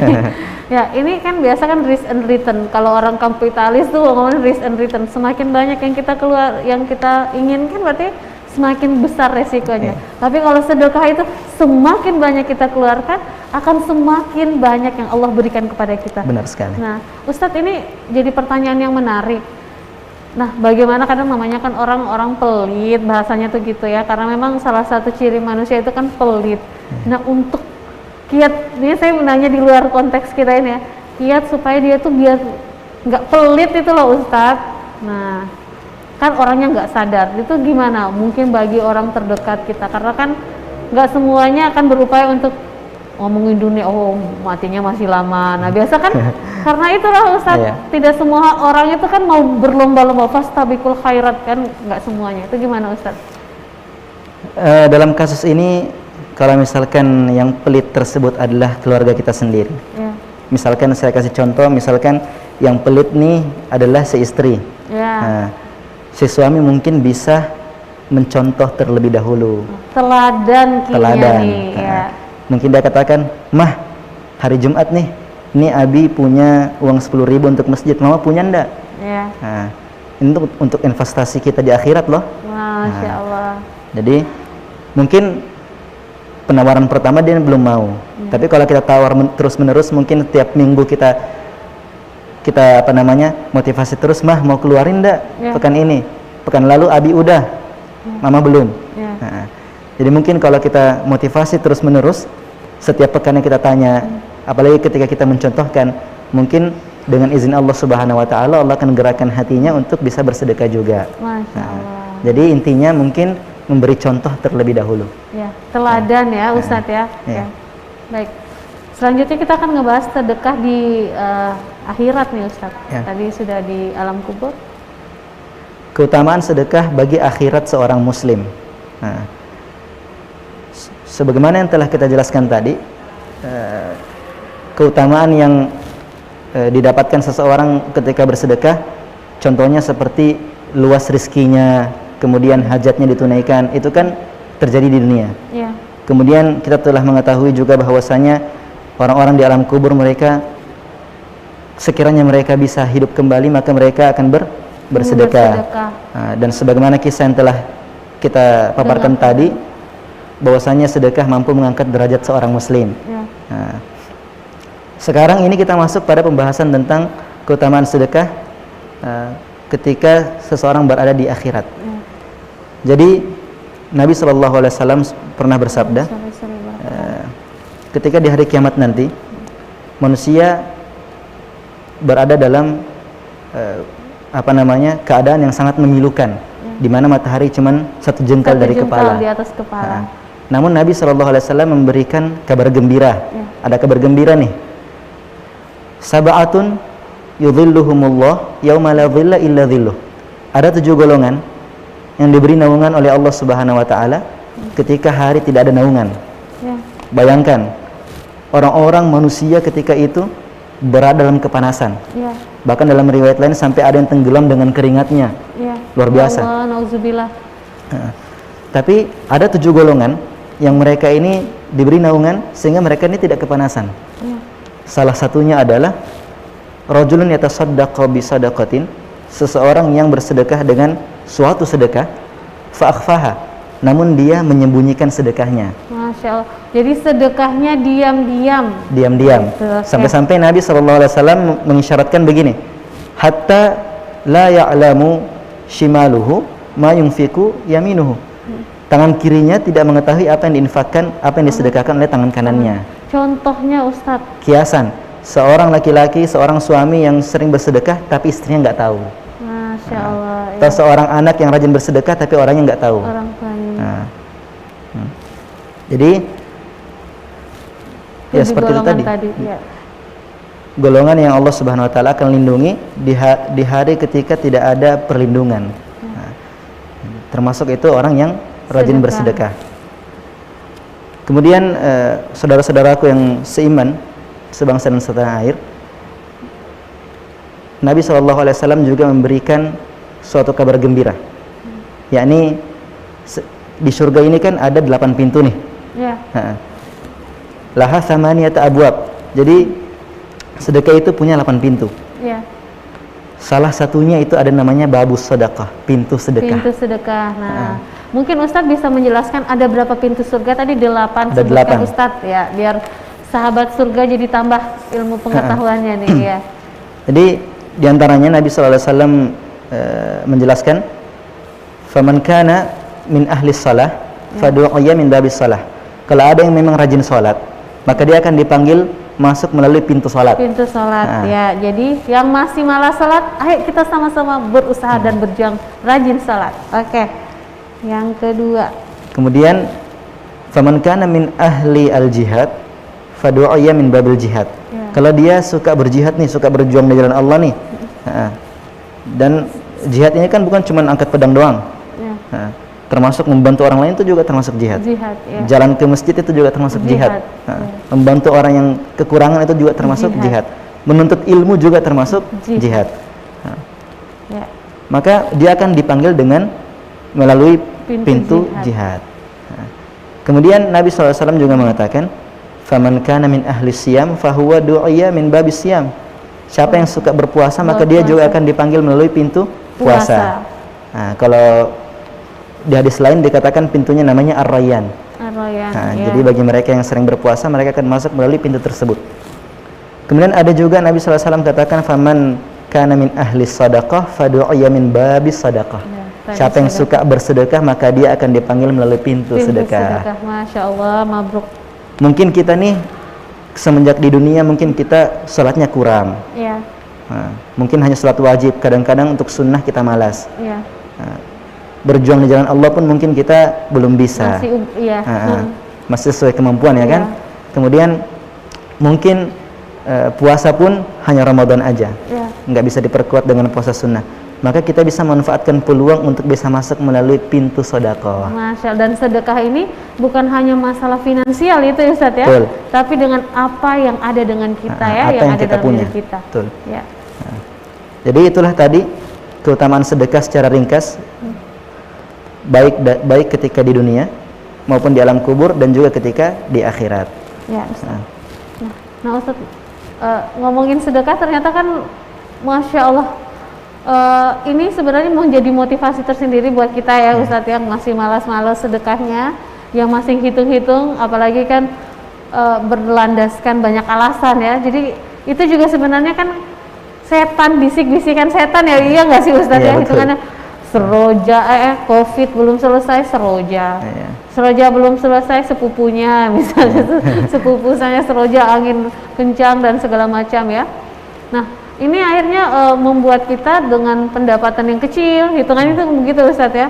Ya, ini kan biasa kan risk and return. Kalau orang kapitalis tuh ngomongin risk and return. Semakin banyak yang kita keluar, yang kita inginkan berarti semakin besar resikonya. Tapi kalau sedekah itu semakin banyak kita keluarkan, akan semakin banyak yang Allah berikan kepada kita. Benar sekali. Nah, Ustadz, ini jadi pertanyaan yang menarik. Nah, bagaimana kadang namanya kan orang-orang pelit, bahasanya tuh gitu ya, karena memang salah satu ciri manusia itu kan pelit. Nah, untuk kiat, ini saya menanya di luar konteks kita ini ya, kiat supaya dia tuh biar nggak pelit itu loh Ustadz. Nah, kan orangnya nggak sadar, itu gimana? Mungkin bagi orang terdekat kita, karena kan nggak semuanya akan berupaya untuk ngomongin dunia, oh matinya masih lama. Nah biasa kan karena itulah Ustaz, Iya. tidak semua orang itu kan mau berlomba-lomba fastabiqul khairat kan, nggak semuanya. Itu gimana Ustaz? Dalam kasus ini, kalau misalkan yang pelit tersebut adalah keluarga kita sendiri. Ya. Misalkan saya kasih contoh, misalkan yang pelit nih adalah si istri. Ya. Nah, si suami mungkin bisa mencontoh terlebih dahulu. Teladan Teladan. nih. Nah, Ya. mungkin dia katakan, "Mah, hari Jumat nih, ini Abi punya uang 10.000 untuk masjid, Mama punya ndak?" Ya. Nah, ini untuk investasi kita di akhirat loh. Masya Allah. Jadi mungkin penawaran pertama dia belum mau. Tapi kalau kita tawar terus menerus, mungkin tiap minggu kita motivasi terus, "Mah mau keluarin ndak pekan ini? Pekan lalu Abi udah, Mama belum." Ya. Nah, jadi mungkin kalau kita motivasi terus menerus, setiap pekannya kita tanya, apalagi ketika kita mencontohkan, mungkin dengan izin Allah Subhanahu Wa Taala, Allah akan gerakkan hatinya untuk bisa bersedekah juga. Masya Nah, Allah. jadi intinya mungkin memberi contoh terlebih dahulu. Ya, teladan ya Ustadz ya. Ya. Ya. Baik. Selanjutnya kita akan ngebahas sedekah di akhirat nih Ustadz. Ya. Tadi sudah di alam kubur. Keutamaan sedekah bagi akhirat seorang muslim. Nah, sebagaimana yang telah kita jelaskan tadi, keutamaan yang didapatkan seseorang ketika bersedekah, contohnya seperti luas rizkinya, kemudian hajatnya ditunaikan, itu kan terjadi di dunia. Ya. Kemudian kita telah mengetahui juga bahwasanya orang-orang di alam kubur, mereka sekiranya mereka bisa hidup kembali, maka mereka akan bersedekah. Nah, dan sebagaimana kisah yang telah kita paparkan tadi, bahwasanya sedekah mampu mengangkat derajat seorang muslim. Ya. Nah, sekarang ini kita masuk pada pembahasan tentang keutamaan sedekah ketika seseorang berada di akhirat. Ya. Jadi Nabi SAW pernah bersabda, ketika di hari kiamat nanti manusia berada dalam keadaan yang sangat memilukan, di mana matahari cuman satu jengkal dari kepala. Di atas kepala. Namun Nabi SAW memberikan kabar gembira. Ada kabar gembira nih. Sab'atun yudhilluhumullah yauma la dhilla illa dhilluh. Ada 7 golongan yang diberi naungan oleh Allah Subhanahu Wa Taala ketika hari tidak ada naungan. Ya. Bayangkan orang-orang manusia ketika itu berada dalam kepanasan. Ya. Bahkan dalam riwayat lain sampai ada yang tenggelam dengan keringatnya. Ya. Luar biasa. Ya Allah, nauzubillah. Tapi ada 7 golongan yang mereka ini diberi naungan sehingga mereka ini tidak kepanasan. Ya. Salah satunya adalah rajulun yatasaddaqu bi sadaqatin, seseorang yang bersedekah dengan suatu sedekah, fa akhfaha, namun dia menyembunyikan sedekahnya. Masya Allah. Jadi sedekahnya diam-diam. Diam-diam. Sampai-sampai Nabi SAW mengisyaratkan begini, hatta la ya'lamu shimaluhu ma yunfiqu yaminuhu. Tangan kirinya tidak mengetahui apa yang diinfakkan, apa yang disedekahkan oleh tangan kanannya. Contohnya Ustadz. Kiasan, seorang laki-laki, seorang suami yang sering bersedekah tapi istrinya nggak tahu. Masya Allah. Atau seorang anak yang rajin bersedekah tapi orangnya nggak tahu. Orang tuanya. Nah, jadi ya seperti itu tadi. Ya. Golongan yang Allah Subhanahu Wa Taala akan lindungi di hari ketika tidak ada perlindungan. Nah, termasuk itu orang yang rajin bersedekah. Kemudian saudara-saudaraku yang seiman, sebangsa dan setanah air, Nabi SAW juga memberikan suatu kabar gembira, yakni di surga ini kan ada 8 pintu nih. Ya. Laha thamaniyata abwab. Jadi sedekah itu punya 8 pintu. Ya. Salah satunya itu ada namanya babus sedekah, pintu sedekah. Pintu sedekah. Nah, mungkin Ustadz bisa menjelaskan ada berapa pintu surga tadi? 8. Ada 8. Ustadz ya, biar sahabat surga jadi tambah ilmu pengetahuannya nih ya. Jadi diantaranya Nabi SAW menjelaskan, faman kana min ahli salah fadu'ya min babis salah. Kalau ada yang memang rajin sholat, maka dia akan dipanggil masuk melalui pintu sholat. Pintu sholat ya. Jadi yang masih malas sholat, ayo kita sama-sama berusaha dan berjuang rajin sholat. Oke. Yang kedua. Kemudian faman kana min ahli al-jihad fadu'iyya min babil jihad. Ya. Kalau dia suka berjihad nih, suka berjuang di jalan Allah nih. Dan jihad ini kan bukan cuma angkat pedang doang. Ya. Termasuk membantu orang lain itu juga termasuk jihad. Jihad, ya. Jalan ke masjid itu juga termasuk jihad. Ya. Membantu orang yang kekurangan itu juga termasuk jihad. Menuntut ilmu juga termasuk jihad. Ya. Maka dia akan dipanggil dengan melalui pintu jihad. Kemudian Nabi SAW juga mengatakan, faman kana min ahli siyam fahuwa du'iyya min babis siyam. Siapa yang suka berpuasa maka dia juga akan dipanggil melalui pintu puasa. Nah, kalau di hadis lain dikatakan pintunya namanya Ar-Rayyan. Ar-Rayyan. Ya. Jadi bagi mereka yang sering berpuasa mereka akan masuk melalui pintu tersebut. Kemudian ada juga Nabi SAW katakan, faman kana min ahli sadaqah fadu'iyya min babis sadaqah. Ya. Siapa yang suka bersedekah maka dia akan dipanggil melalui pintu sedekah. Masya Allah, mabruk. Mungkin kita nih semenjak di dunia mungkin kita sholatnya kurang. Ya. Mungkin hanya sholat wajib. Kadang-kadang untuk sunnah kita malas. Ya. Berjuang di jalan Allah pun mungkin kita belum bisa. Masih sesuai kemampuan ya kan. Kemudian mungkin puasa pun hanya Ramadan aja. Nggak bisa diperkuat dengan puasa sunnah. Maka kita bisa manfaatkan peluang untuk bisa masuk melalui pintu sedekah. Masya Allah. Dan sedekah ini bukan hanya masalah finansial itu ya Ustaz ya. Betul. Tapi dengan apa yang ada dengan kita ya, yang ada kita dalam punya. diri kita. Betul. Ya. Jadi itulah tadi keutamaan sedekah secara ringkas. Baik ketika di dunia maupun di alam kubur dan juga ketika di akhirat. Ya, Ustaz. Nah Ustaz, ngomongin sedekah ternyata kan Masya Allah, ini sebenarnya menjadi motivasi tersendiri buat kita ya Ustadz yang masih malas-malas sedekahnya, yang masih hitung-hitung, apalagi kan berlandaskan banyak alasan ya. Jadi itu juga sebenarnya kan setan, bisik-bisikan setan ya, iya nggak sih Ustadz ya? Hitungannya seroja, COVID belum selesai seroja, seroja belum selesai sepupunya misalnya, sepupu saya seroja angin kencang dan segala macam ya. Nah ini akhirnya membuat kita dengan pendapatan yang kecil, hitungannya itu begitu Ustadz ya,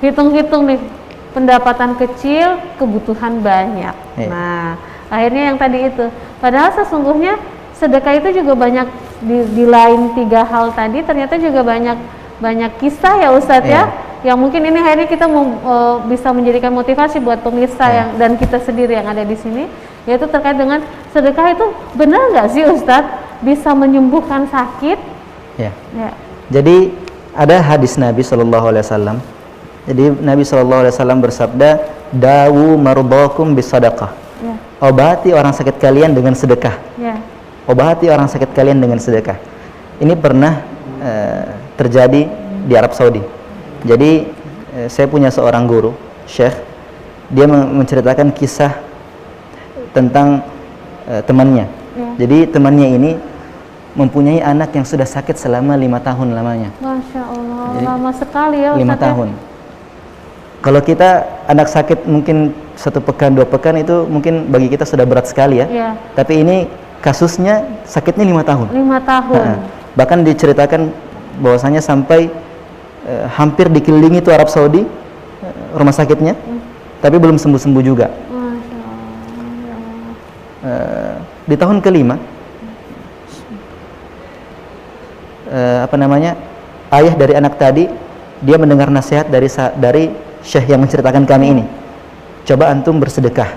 hitung-hitung nih, pendapatan kecil, kebutuhan banyak. Nah akhirnya yang tadi itu, padahal sesungguhnya sedekah itu juga banyak di lain 3 hal tadi, ternyata juga banyak kisah ya Ustadz ya, yang mungkin ini akhirnya kita bisa menjadikan motivasi buat pemirsa yang dan kita sendiri yang ada di sini, yaitu terkait dengan sedekah itu benar nggak sih Ustadz bisa menyembuhkan sakit? Ya. Jadi ada hadis Nabi SAW. Jadi Nabi SAW bersabda, dawu mardakum bisadaqah. Obati orang sakit kalian dengan sedekah. Obati orang sakit kalian dengan sedekah. Ini pernah terjadi di Arab Saudi. Jadi saya punya seorang guru, Syekh. Dia menceritakan kisah tentang temannya. Jadi temannya ini mempunyai anak yang sudah sakit selama 5 tahun lamanya. Masya Allah, jadi, lama sekali ya Ustaz 5 tahun. Kalau kita anak sakit mungkin 1 pekan, 2 pekan itu mungkin bagi kita sudah berat sekali ya. Tapi ini kasusnya sakitnya 5 tahun. 5 tahun. Bahkan diceritakan bahwasanya sampai hampir dikelilingi itu Arab Saudi rumah sakitnya, tapi belum sembuh-sembuh juga. Masya Allah. Di tahun kelima, ayah dari anak tadi dia mendengar nasihat dari Syekh yang menceritakan kami ini. Coba antum bersedekah.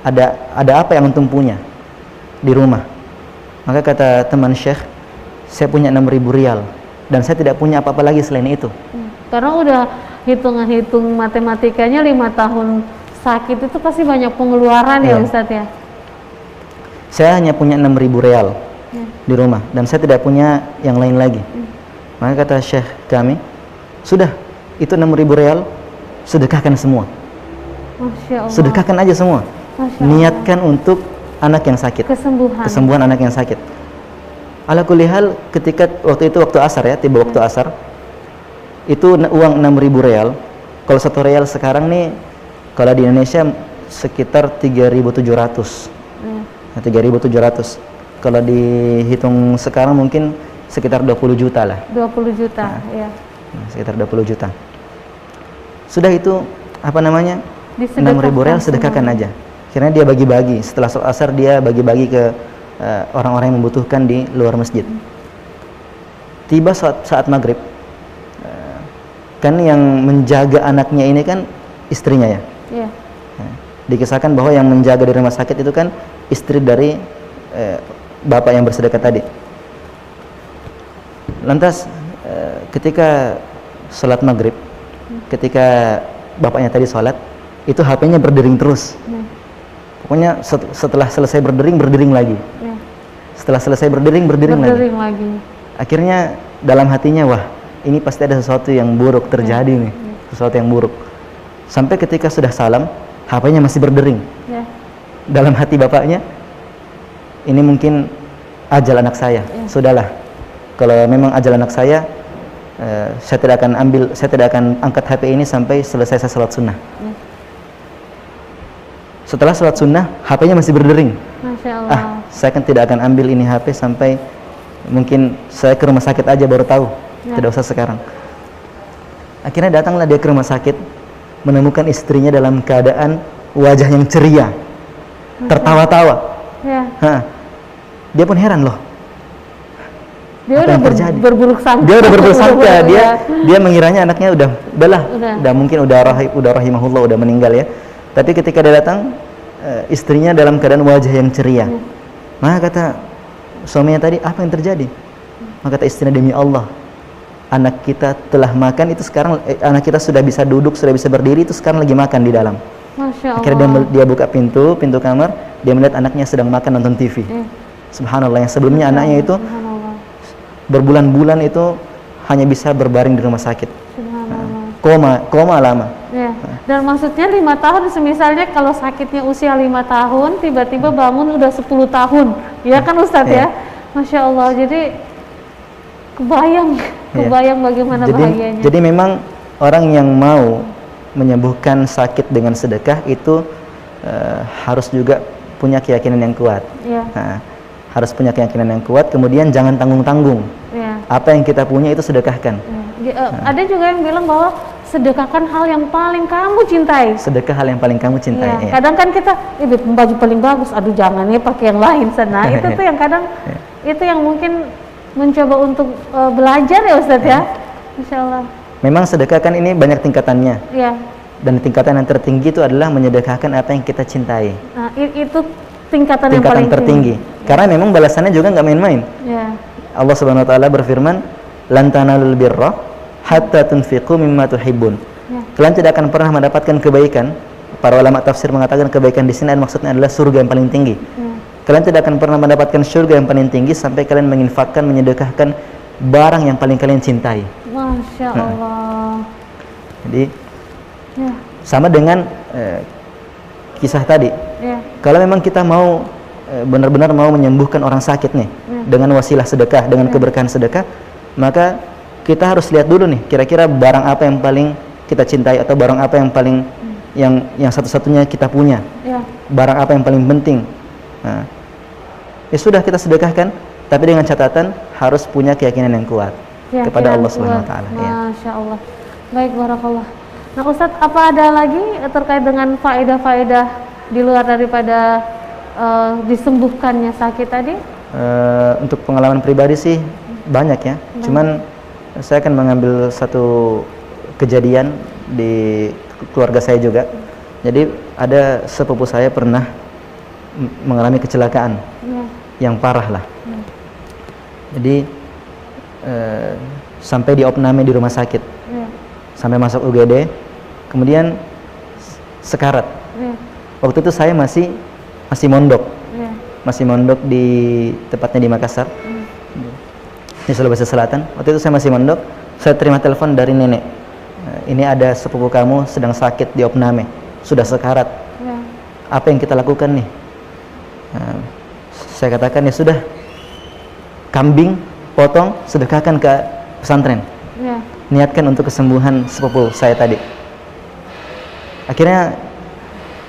Ada apa yang antum punya di rumah? Maka kata teman Syekh, saya punya 6.000 rial dan saya tidak punya apa-apa lagi selain itu. Karena udah hitung matematikanya 5 tahun sakit itu pasti banyak pengeluaran ya Ustadz ya. Saya hanya punya 6.000 rial di rumah dan saya tidak punya yang lain lagi. Maka kata Syekh kami, sudah itu 6.000 rial sedekahkan semua. Masya Allah. Sedekahkan aja semua. Niatkan untuk anak yang sakit. Kesembuhan anak yang sakit. Ala kulli hal ketika waktu asar ya, tiba waktu asar. Itu uang 6.000 rial. Kalau 1 rial sekarang nih kalau di Indonesia sekitar 3.700. 3.700. Kalau dihitung sekarang mungkin sekitar 20 juta lah. 20 juta, ya. Sekitar 20 juta. Sudah itu 6.000 rial sedekahkan aja. Akhirnya dia bagi-bagi, setelah sholat asar dia bagi-bagi ke orang-orang yang membutuhkan di luar masjid. Tiba saat maghrib, kan yang menjaga anaknya ini kan istrinya ya. Iya. Dikisahkan bahwa yang menjaga di rumah sakit itu kan istri dari bapak yang bersedekah tadi. Lantas ketika sholat maghrib, ketika bapaknya tadi sholat, itu HP-nya berdering terus. Pokoknya setelah selesai berdering lagi. Setelah selesai berdering lagi. Akhirnya dalam hatinya, wah ini pasti ada sesuatu yang buruk terjadi nih, sesuatu yang buruk. Sampai ketika sudah salam, HP-nya masih berdering. Dalam hati bapaknya, ini mungkin ajal anak saya. Sudahlah, kalau memang ajal anak saya, saya tidak akan angkat HP ini sampai selesai saya salat sunnah. Setelah salat sunnah, HP-nya masih berdering. Masya Allah. Saya kan tidak akan ambil ini HP sampai mungkin saya ke rumah sakit aja baru tahu. Tidak usah sekarang. Akhirnya datanglah dia ke rumah sakit, menemukan istrinya dalam keadaan wajah yang ceria, tertawa-tawa. Dia pun heran loh. Dia udah berburuk sangka. Dia udah berburuk sangka. Dia mengiranya anaknya udah mungkin udah rahimahullah, udah meninggal ya. Tapi ketika dia datang, istrinya dalam keadaan wajah yang ceria. Maka kata suaminya tadi, apa yang terjadi? Maka kata istrinya, demi Allah, anak kita telah makan itu sekarang, anak kita sudah bisa duduk, sudah bisa berdiri, itu sekarang lagi makan di dalam. Masya Allah. Akhirnya dia buka pintu kamar, dia melihat anaknya sedang makan, nonton TV. Subhanallah, yang sebelumnya anaknya itu berbulan-bulan itu hanya bisa berbaring di rumah sakit. Koma lama. Dan maksudnya 5 tahun, semisalnya kalau sakitnya usia 5 tahun, tiba-tiba bangun udah 10 tahun. Ya kan Ustadz ya? Masya Allah, jadi kebayang bagaimana bahagianya. Jadi memang orang yang mau menyembuhkan sakit dengan sedekah itu harus juga punya keyakinan yang kuat. Harus punya keyakinan yang kuat, kemudian jangan tanggung-tanggung. Apa yang kita punya itu sedekahkan. Ada juga yang bilang bahwa sedekahkan hal yang paling kamu cintai. Sedekah hal yang paling kamu cintai. Kadang kan kita, baju paling bagus, aduh jangan ya pakai yang lain sana. Itu tuh yang kadang, itu yang mungkin mencoba untuk belajar ya Ustadz ya. Insya Allah. Memang sedekah kan ini banyak tingkatannya. Dan tingkatan yang tertinggi itu adalah menyedekahkan apa yang kita cintai. Nah, itu tingkatan yang paling tertinggi. Karena memang balasannya juga nggak main-main. Allah Subhanahu wa taala berfirman, "Lan tanalul birra hatta tunfiqu mimma tuhibbun." Kalian tidak akan pernah mendapatkan kebaikan. Para ulama tafsir mengatakan kebaikan di sini maksudnya adalah surga yang paling tinggi. Kalian tidak akan pernah mendapatkan surga yang paling tinggi sampai kalian menginfakkan, menyedekahkan barang yang paling kalian cintai. Masya Allah. Jadi sama dengan kisah tadi. Kalau memang kita mau benar-benar mau menyembuhkan orang sakit nih dengan wasilah sedekah, dengan keberkahan sedekah, maka kita harus lihat dulu nih kira-kira barang apa yang paling kita cintai atau barang apa yang paling yang satu-satunya kita punya. Barang apa yang paling penting. Ya sudah, kita sedekahkan, tapi dengan catatan harus punya keyakinan yang kuat kepada Allah Subhanahu wa taala. Masya Allah. Baik, barakallah. Nah Ustadz, apa ada lagi terkait dengan faedah-faedah di luar daripada disembuhkannya sakit tadi? Untuk pengalaman pribadi sih banyak ya. Cuman saya akan mengambil satu kejadian di keluarga saya juga. Jadi ada sepupu saya pernah mengalami kecelakaan yang parah lah. Jadi sampai diopname di rumah sakit, sampai masuk UGD, kemudian sekarat. Waktu itu saya masih mondok, masih mondok di tepatnya di Makassar, di Sulawesi Selatan. Waktu itu saya masih mondok, saya terima telepon dari nenek. Ini ada sepupu kamu sedang sakit diopname, sudah sekarat. Apa yang kita lakukan nih? Saya katakan ya sudah, kambing potong, sedekahkan ke pesantren. Niatkan untuk kesembuhan sepupu saya tadi. Akhirnya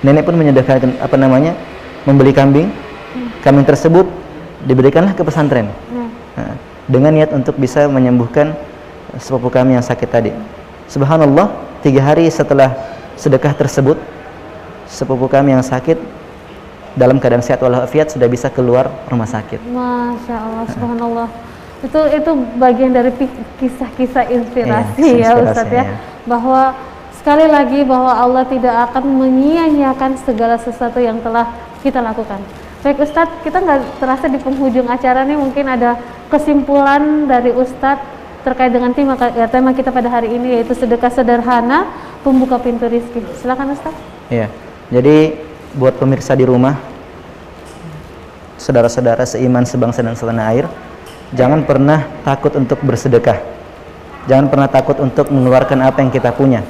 nenek pun menyedekahkan membeli kambing. Kambing tersebut diberikanlah ke pesantren dengan niat untuk bisa menyembuhkan sepupu kami yang sakit tadi. Subhanallah, 3 hari setelah sedekah tersebut, sepupu kami yang sakit dalam keadaan sehat walafiat sudah bisa keluar rumah sakit. Masya Allah, subhanallah. Itu bagian dari kisah-kisah inspirasi ya Ustadz ya. Bahwa sekali lagi bahwa Allah tidak akan menyia-nyiakan segala sesuatu yang telah kita lakukan. Baik Ustadz, kita nggak terasa di penghujung acara nih, mungkin ada kesimpulan dari Ustadz terkait dengan tema kita pada hari ini, yaitu sedekah sederhana pembuka pintu rizki. Silakan Ustadz. Iya, jadi buat pemirsa di rumah, saudara-saudara seiman, sebangsa dan setanah air, jangan pernah takut untuk bersedekah. Jangan pernah takut untuk mengeluarkan apa yang kita punya.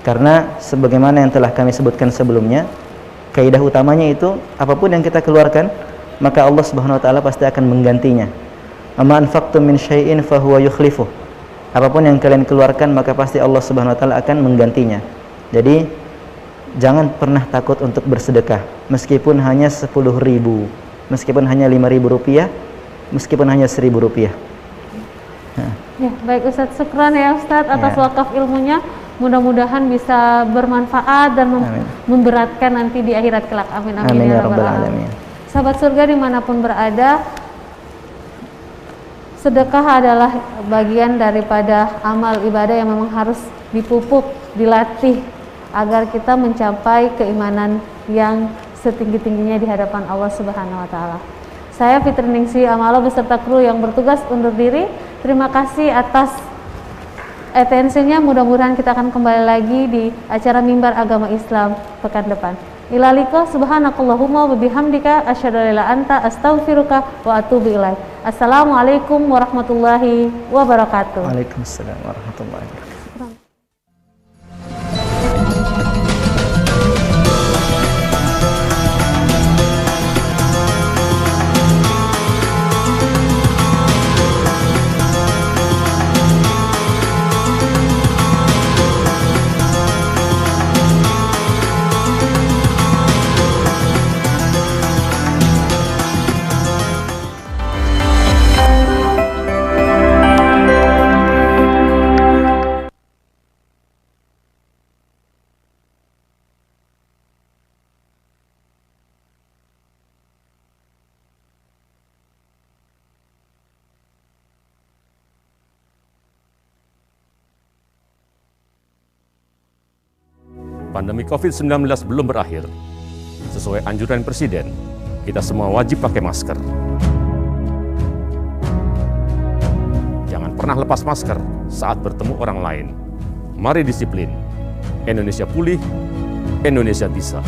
Karena sebagaimana yang telah kami sebutkan sebelumnya, kaidah utamanya itu apapun yang kita keluarkan, maka Allah Subhanahu wa taala pasti akan menggantinya. Amma anfaqtum min syai'in fahuwa yukhlifuh. Apapun yang kalian keluarkan, maka pasti Allah Subhanahu wa taala akan menggantinya. Jadi jangan pernah takut untuk bersedekah, meskipun hanya 10.000, meskipun hanya 5.000 rupiah, meskipun hanya 1.000 rupiah. Ya, baik Ustadz, syukran ya Ustadz atas wakaf ilmunya. Mudah-mudahan bisa bermanfaat dan memberatkan nanti di akhirat kelak. Amin amin, amin ya rabbal alamin. Sahabat surga dimanapun berada, sedekah adalah bagian daripada amal ibadah yang memang harus dipupuk, dilatih agar kita mencapai keimanan yang setinggi-tingginya di hadapan Allah Subhanahu wa taala. Saya Fitri Ningsi Amalo beserta kru yang bertugas undur diri. Terima kasih atas atensinya. Mudah-mudahan kita akan kembali lagi di acara Mimbar Agama Islam pekan depan. Ila liqa subhanakallahumma wa bihamdika asyhadu an la ilaha illa anta astaghfiruka wa atubu ilaik. Assalamualaikum warahmatullahi wabarakatuh. Waalaikumsalam warahmatullahi wabarakatuh. Pandemi COVID-19 belum berakhir. Sesuai anjuran Presiden, kita semua wajib pakai masker. Jangan pernah lepas masker saat bertemu orang lain. Mari disiplin. Indonesia pulih, Indonesia bisa.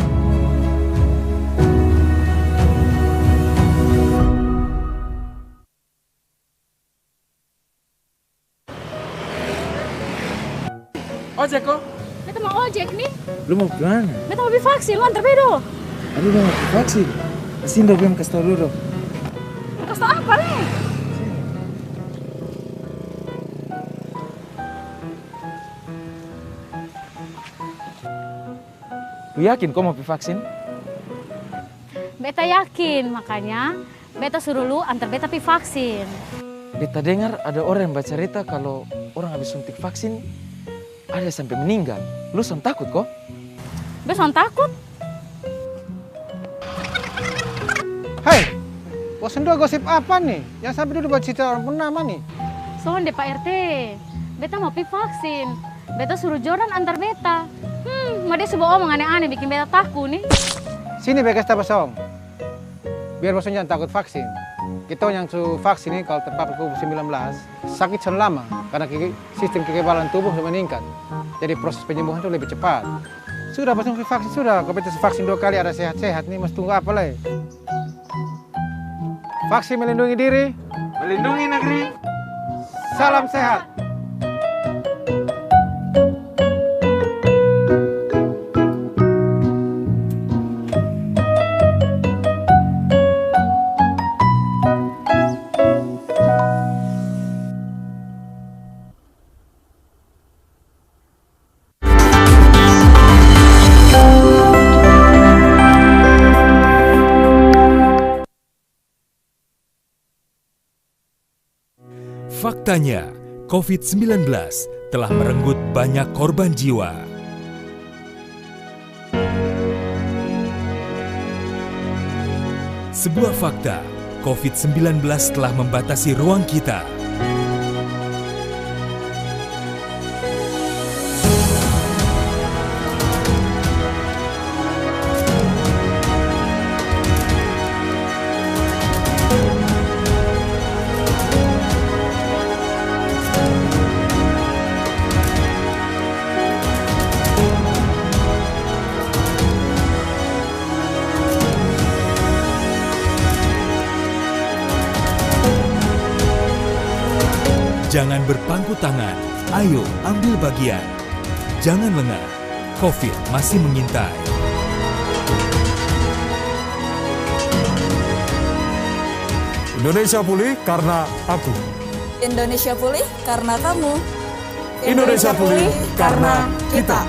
Ojek kok? Beta mau ojek nih. Lu mau gimana? Beta mau vaksin, lu antar bedo. Aduh, udah mau vaksin. Sini dong, kasih tau dulu. Kasih tau apa nih? Lu yakin kok mau vaksin? Beta yakin, makanya beta suruh lu antar beta vaksin. Beta dengar ada orang yang baca cerita kalau orang habis suntik vaksin ada sampai meninggal. Lu son takut kok? Beta son takut. Hei, bosan dua gosip apa nih? Yang sampai dulu buat cerita orang bernama nih. Son deh Pak RT, beta mau vaksin. Beta suruh Jordan antar beta. Mau dia sebuah omong aneh-aneh bikin beta takut nih. Sini bekas tabasong. Biar bosan jangan takut vaksin. Kita yang su vaksin ini kalau terpapar COVID-19 sakit selama karena sistem kekebalan tubuh meningkat. Jadi proses penyembuhan itu lebih cepat. Sudah bosan vaksin sudah, kalau kita vaksin 2 kali ada sehat-sehat nih, mas tunggu apa lagi? Vaksin melindungi diri, melindungi negeri. Salam sehat. Faktanya, COVID-19 telah merenggut banyak korban jiwa. Sebuah fakta, COVID-19 telah membatasi ruang kita. Jangan berpangku tangan, ayo ambil bagian. Jangan lengah, COVID masih mengintai. Indonesia pulih karena aku. Indonesia pulih karena kamu. Indonesia pulih karena kita.